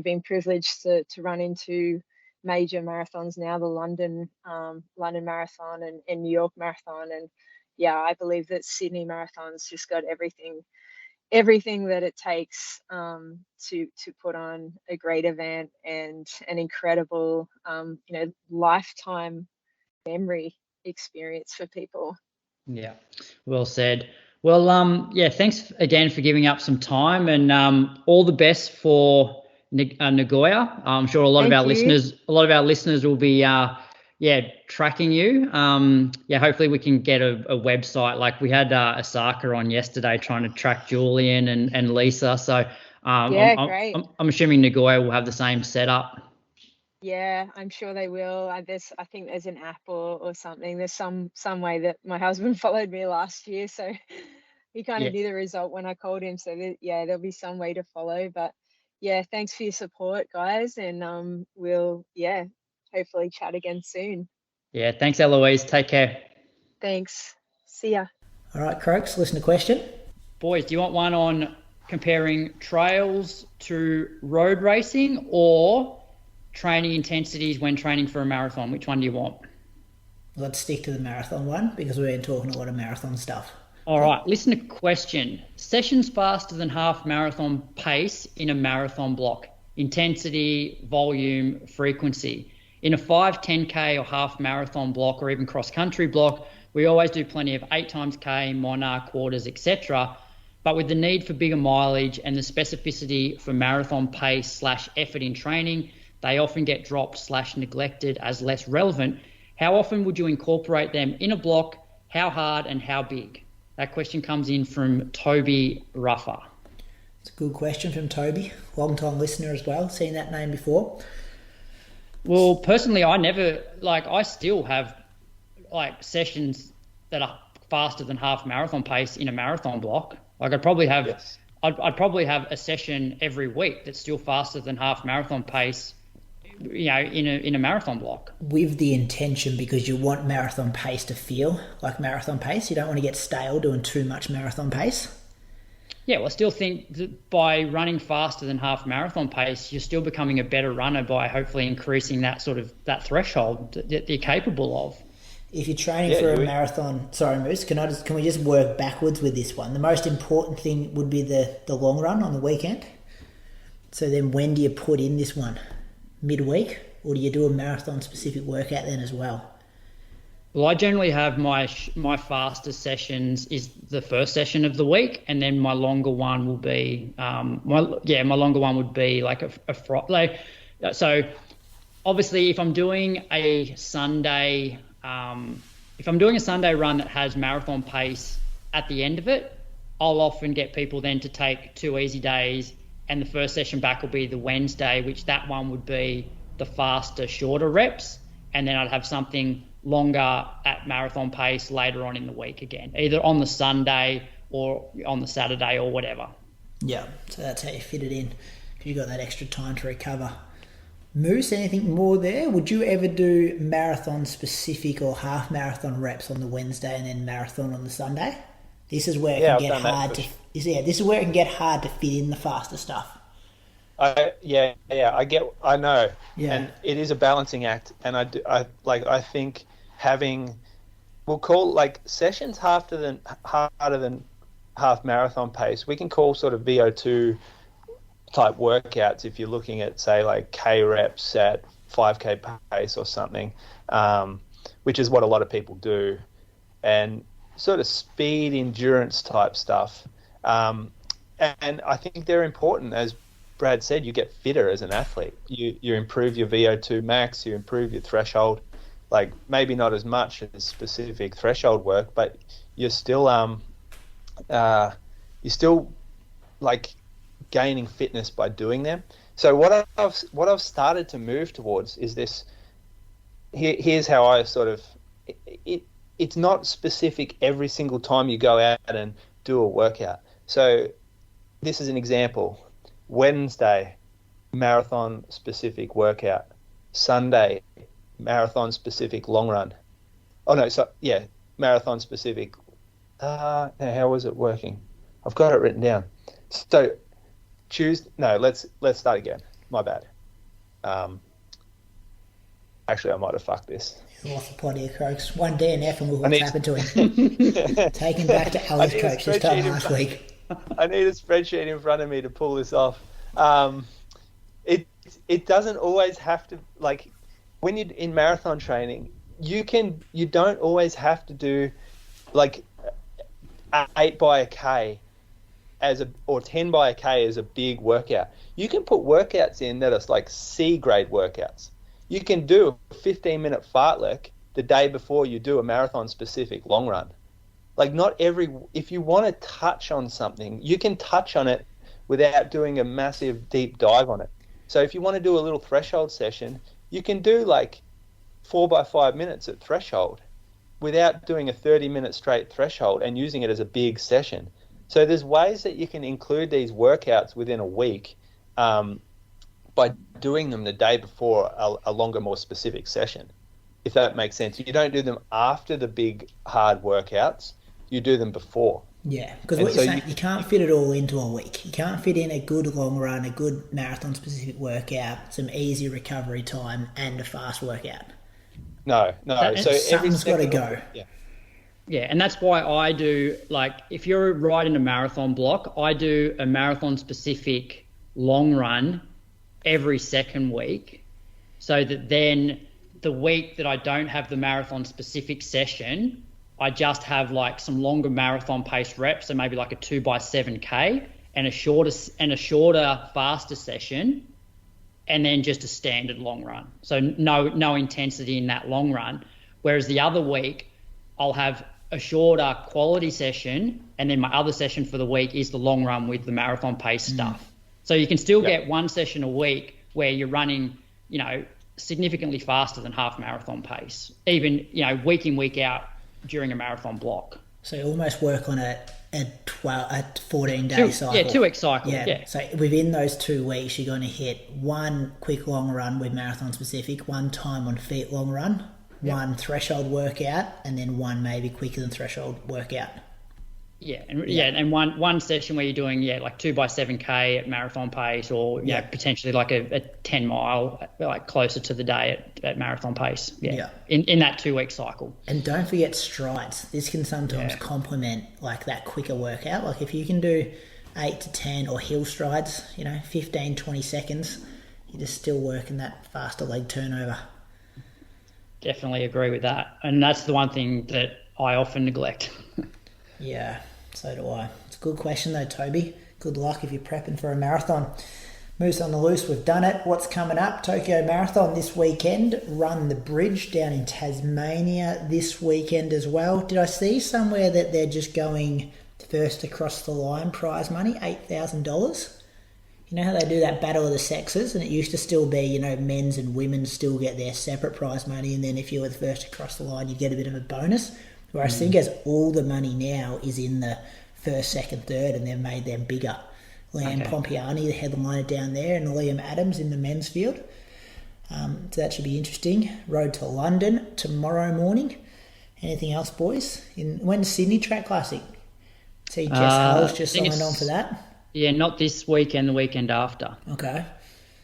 S5: being privileged to run into major marathons now, the London Marathon and New York Marathon. And I believe that Sydney Marathon's just got everything that it takes to put on a great event and an incredible lifetime memory experience for people. Yeah,
S1: well said. Well, thanks again for giving up some time, and all the best for Nagoya. I'm sure a lot of our listeners will be tracking you. Hopefully we can get a website. Like we had Osaka on yesterday trying to track Julian and Lisa. So
S5: great.
S1: I'm assuming Nagoya will have the same setup.
S5: Yeah, I'm sure they will. I think there's an app or something. There's some way that my husband followed me last year, so he kind of knew the result when I called him. So there'll be some way to follow. But thanks for your support, guys, and we'll hopefully chat again soon. Yeah,
S1: thanks, Eloise. Take care.
S5: Thanks. See ya.
S3: All right, Croaks, listen to question.
S1: Boys, do you want one on comparing trails to road racing or training intensities when training for a marathon? Which one do you want?
S3: Let's stick to the marathon one, because we've been talking a lot of marathon stuff.
S1: All right, listen to question. Sessions faster than half marathon pace in a marathon block. Intensity, volume, frequency. In a 5, 10K or half marathon block, or even cross-country block, we always do plenty of 8 times K, monarch, quarters, etc. But with the need for bigger mileage and the specificity for marathon pace / effort in training, they often get dropped / neglected as less relevant. How often would you incorporate them in a block? How hard and how big? That question comes in from Toby Ruffer.
S3: It's a good question from Toby, long-time listener as well, seen that name before.
S1: Well, personally, I still have sessions that are faster than half marathon pace in a marathon block. I'd probably have a session every week that's still faster than half marathon pace, in a marathon block.
S3: With the intention, because you want marathon pace to feel like marathon pace. You don't want to get stale doing too much marathon pace.
S1: Yeah, well, I still think that by running faster than half marathon pace, you're still becoming a better runner by hopefully increasing that threshold that you're capable of.
S3: If you're training for a marathon, sorry, Moose, can we just work backwards with this one? The most important thing would be the long run on the weekend. So then when do you put in this one? midweek, or do you do a marathon specific workout then as well?
S1: Well, I generally have my fastest sessions is the first session of the week, and then my longer one will be my longer one would be like a Friday. So obviously, if I'm doing a Sunday run that has marathon pace at the end of it, I'll often get people then to take 2 easy days, and the first session back will be the Wednesday, which that one would be the faster, shorter reps, and then I'd have something longer at marathon pace later on in the week again, either on the Sunday or on the Saturday or whatever.
S3: Yeah, so that's how you fit it in. You got that extra time to recover. Moose, anything more there? Would you ever do marathon specific or half marathon reps on the Wednesday and then marathon on the Sunday? This is where it can get hard to. This is where it can get hard to fit in the faster stuff.
S4: I know, and it is a balancing act, and I think we'll call like sessions harder than half marathon pace. We can call sort of VO2 type workouts if you're looking at, say, like K reps at 5K pace or something, which is what a lot of people do, and sort of speed endurance type stuff. And I think they're important. As Brad said, you get fitter as an athlete. You improve your VO2 max, you improve your threshold, like maybe not as much as specific threshold work, but you're still like gaining fitness by doing them. So what I've started to move towards is this. Here's how I sort of it's not specific every single time you go out and do a workout. So this is an example. Wednesday, marathon specific workout. Sunday, marathon specific long run. Marathon specific. How was it working? I've got it written down. So Tuesday. No, let's start again. My bad. Actually, I might have fucked this.
S3: He's off the pot here, Croaks. One DNF and what's happened to him. Take him back to Ali's coach this time last week.
S4: I need a spreadsheet in front of me to pull this off. It doesn't always have to, like, when you're in marathon training, you don't always have to do like 8 by a K or 10 by a K as a big workout. You can put workouts in that are like C grade workouts. You can do a 15-minute fartlek the day before you do a marathon specific long run. Like if you want to touch on something, you can touch on it without doing a massive deep dive on it. So if you want to do a little threshold session, you can do like 4 by 5 minutes at threshold without doing a 30-minute straight threshold and using it as a big session. So there's ways that you can include these workouts within a week by doing them the day before a longer, more specific session, if that makes sense. You don't do them after the big, hard workouts. You do them before.
S3: Yeah, because what you're saying, you can't fit it all into a week. You can't fit in a good long run, a good marathon-specific workout, some easy recovery time, and a fast workout.
S4: No. So
S3: something's got to go.
S1: Yeah, and that's why I do, like, if you're riding a marathon block, I do a marathon-specific long run every second week, so that then the week that I don't have the marathon-specific session, I just have like some longer marathon pace reps, so maybe like a 2 by 7K and a shorter faster session, and then just a standard long run. So no intensity in that long run. Whereas the other week, I'll have a shorter quality session, and then my other session for the week is the long run with the marathon pace stuff. So you can still get one session a week where you're running, significantly faster than half marathon pace, even, week in, week out during a marathon block.
S3: So you almost work on a 14-day cycle.
S1: Yeah, 2 week cycle. Yeah.
S3: So within those 2 weeks, you're going to hit one quick long run with marathon specific, one time on feet long run, one threshold workout, and then one maybe quicker than threshold workout.
S1: And one session where you're doing like 2 by 7K at marathon pace, or potentially like a 10 mile, like closer to the day at marathon pace. In that 2 week cycle. And
S3: don't forget strides. This can sometimes complement like that quicker workout. Like if you can do 8 to 10 or hill strides, 15, 20 seconds, you're just still working that faster leg turnover.
S1: Definitely agree with that. And that's the one thing that I often neglect.
S3: Yeah, so do I. It's a good question though, Toby. Good luck if you're prepping for a marathon. Moose on the Loose, we've done it. What's coming up? Tokyo Marathon this weekend. Run the Bridge down in Tasmania this weekend as well. Did I see somewhere that they're just going first across the line prize money, $8,000? You know how they do that battle of the sexes, and it used to still be, you know, men's and women still get their separate prize money, and then if you were the first across the line, you get a bit of a bonus. Whereas I think as all the money now is in the first, second, third, and they've made them bigger. Liam Pompiani, the headliner down there, and Liam Adams in the men's field. So that should be interesting. Road to London tomorrow morning. Anything else, boys? When's Sydney Track Classic? See, Jess Hull's just signed on for that.
S1: Yeah, not this weekend, the weekend after.
S3: Okay.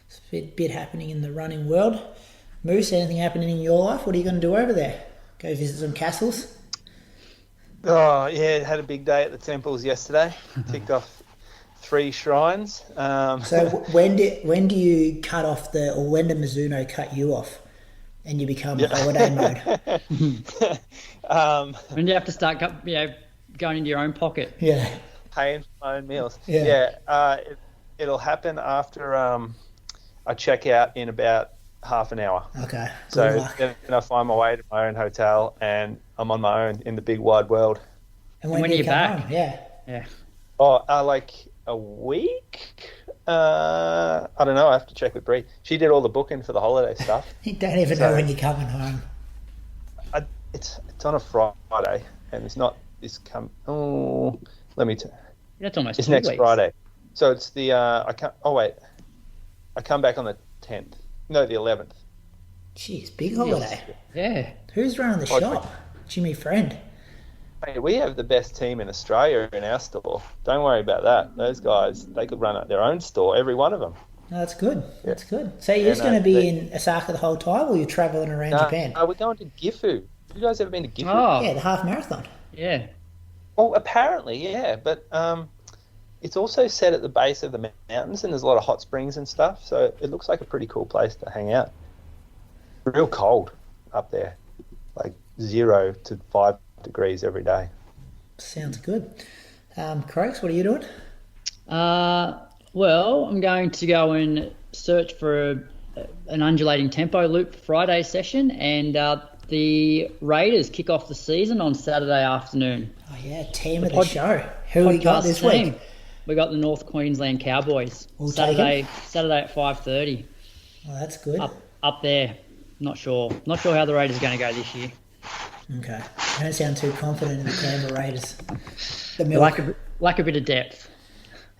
S3: It's a bit happening in the running world. Moose, anything happening in your life? What are you going to do over there? Go visit some castles?
S4: Oh, yeah, had a big day at the temples yesterday. Ticked off 3 shrines.
S3: So when do you cut off or when did Mizuno cut you off and you become holiday mode?
S1: When do you have to start going into your own pocket?
S3: Yeah.
S4: Paying for my own meals. Yeah. It'll happen after I check out in about half an hour.
S3: Okay.
S4: So then I find my way to my own hotel and I'm on my own in the big wide world.
S3: And when do you come back? Home?
S1: Yeah.
S4: Oh, like a week? I don't know. I have to check with Brady. She did all the booking for the holiday stuff.
S3: You don't even know when you're coming home.
S4: It's on a Friday, and it's not this let me tell you.
S1: That's almost
S4: it's
S1: 2
S4: next
S1: weeks.
S4: Friday. So it's the I come back on the 10th. No, the 11th.
S3: Jeez, big holiday.
S1: Yeah.
S3: Who's running the shop? Jimmy Friend.
S4: Hey, we have the best team in Australia in our store. Don't worry about that. Those guys, they could run their own store, every one of them.
S3: No, that's good. Yeah. That's good. So you're just going to be in Osaka the whole time, or you're travelling around Japan?
S4: No, we're going to Gifu. Have you guys ever been to Gifu?
S1: Oh.
S3: Yeah, the half marathon.
S1: Yeah.
S4: Well, apparently, yeah, but it's also set at the base of the mountains, and there's a lot of hot springs and stuff, so it looks like a pretty cool place to hang out. Real cold up there, like 0 to 5 degrees every day.
S3: Sounds good. Croaks, what are you doing?
S1: Well, I'm going to go and search for an undulating tempo loop Friday session, and the Raiders kick off the season on Saturday afternoon.
S3: Oh yeah, team of the show. Who we got this week?
S1: We got the North Queensland Cowboys. Saturday at 5:30.
S3: Oh, that's good.
S1: Up there. Not sure how the Raiders are going to go this year.
S3: Okay. I don't sound too confident in the Canberra Raiders. The milk.
S1: Lack a bit of depth.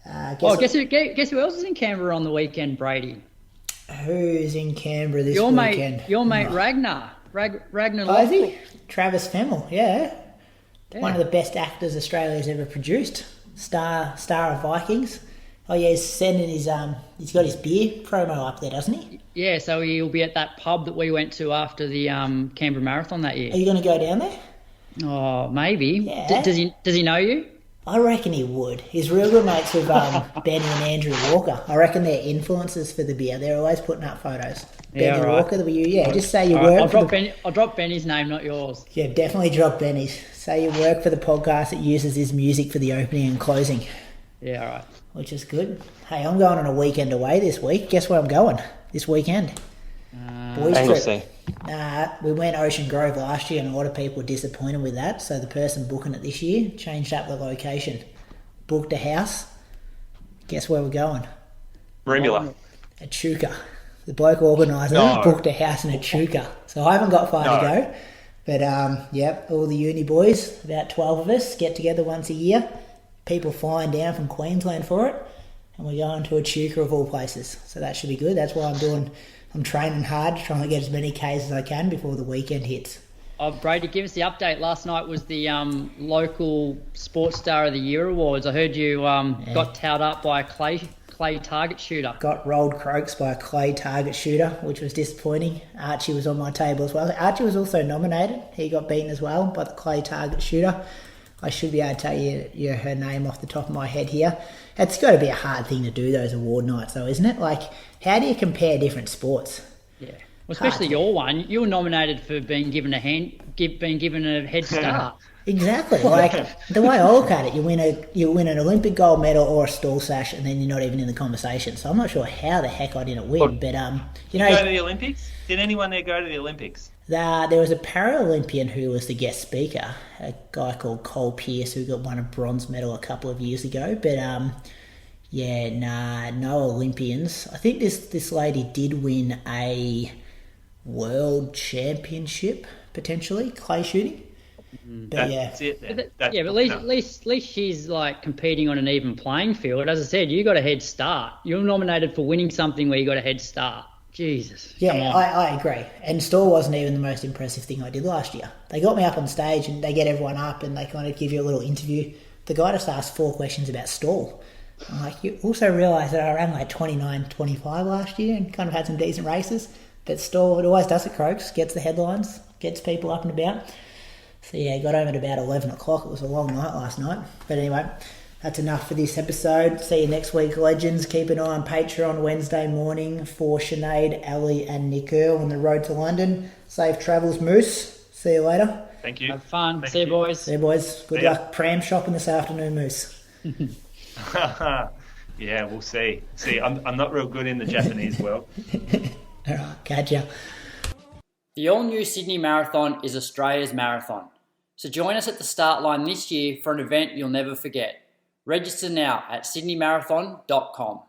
S1: Guess who else is in Canberra on the weekend, Brady?
S3: Who's in Canberra this weekend?
S1: Your mate Ragnar. Ragnar
S3: Oh, is he? Travis Fimmel, yeah. One of the best actors Australia's ever produced. Star of Vikings. Oh yeah, he's sending his he's got his beer promo up there, doesn't he?
S1: Yeah, so he'll be at that pub that we went to after the Canberra Marathon that year.
S3: Are you going to go down there?
S1: Oh, maybe.
S3: Yeah.
S1: Does he know you?
S3: I reckon he would. He's real good mates with Benny and Andrew Walker. I reckon they're influencers for the beer. They're always putting up photos.
S1: Yeah,
S3: Benny
S1: right.
S3: Walker, just say you work.
S1: I'll drop Benny's name, not yours.
S3: Yeah, definitely drop Benny's. Say you work for the podcast that uses his music for the opening and closing.
S1: Yeah, all right.
S3: Which is good. Hey, I'm going on a weekend away this week. Guess where I'm going this weekend? Boys trip. We went Ocean Grove last year and a lot of people were disappointed with that. So the person booking it this year changed up the location. Booked a house. Guess where we're going?
S4: Roomula.
S3: Echuca. The bloke organiser booked a house in Echuca. So I haven't got far to go. But, all the uni boys, about 12 of us, get together once a year. People flying down from Queensland for it. And we're going to Echuca of all places. So that should be good. That's why I'm training hard, trying to get as many Ks as I can before the weekend hits.
S1: Oh, Brady, give us the update. Last night was the local Sports Star of the Year awards. I heard you got towed up by a clay target shooter. Got
S3: rolled croaks by a clay target shooter, which was disappointing. Archie was on my table as well. Archie was also nominated. He got beaten as well by the clay target shooter. I should be able to tell you her name off the top of my head here. It's got to be a hard thing to do, those award nights, though, isn't it? Like, how do you compare different sports?
S1: Yeah, well, especially your one. You were nominated for being given a head start.
S3: Exactly. Like, the way I look at it, you win an Olympic gold medal or a stall sash, and then you're not even in the conversation. So I'm not sure how the heck I didn't win. But you know,
S4: go to the Olympics? Did anyone there go to the Olympics?
S3: There was a Paralympian who was the guest speaker, a guy called Cole Pearce, who won a bronze medal a couple of years ago. But no Olympians. I think this lady did win a world championship potentially, clay shooting. But
S4: That's it then.
S1: But at least she's like competing on an even playing field. As I said, you got a head start. You're nominated for winning something where you got a head start. Jesus.
S3: Yeah, I agree. And stall wasn't even the most impressive thing I did last year. They got me up on stage and they get everyone up and they kind of give you a little interview. The guy just asked 4 questions about stall. I'm like, you also realise that I ran like 29, 25 last year and kind of had some decent races. But stall, it always does at Croaks, gets the headlines, gets people up and about. So yeah, got home at about 11 o'clock. It was a long night last night. But anyway, that's enough for this episode. See you next week, legends. Keep an eye on Patreon Wednesday morning for Sinead, Ali and Nick Earl on the road to London. Safe travels, Moose. See you later.
S4: Thank you.
S1: Have fun.
S4: Thank
S1: See you,
S4: you.
S1: boys.
S3: See you, boys. Good luck pram shopping this afternoon, Moose.
S4: Yeah, we'll see. I'm not real good in the Japanese world.
S3: All right, catch ya.
S1: The all-new Sydney Marathon is Australia's marathon. So join us at the start line this year for an event you'll never forget. Register now at sydneymarathon.com.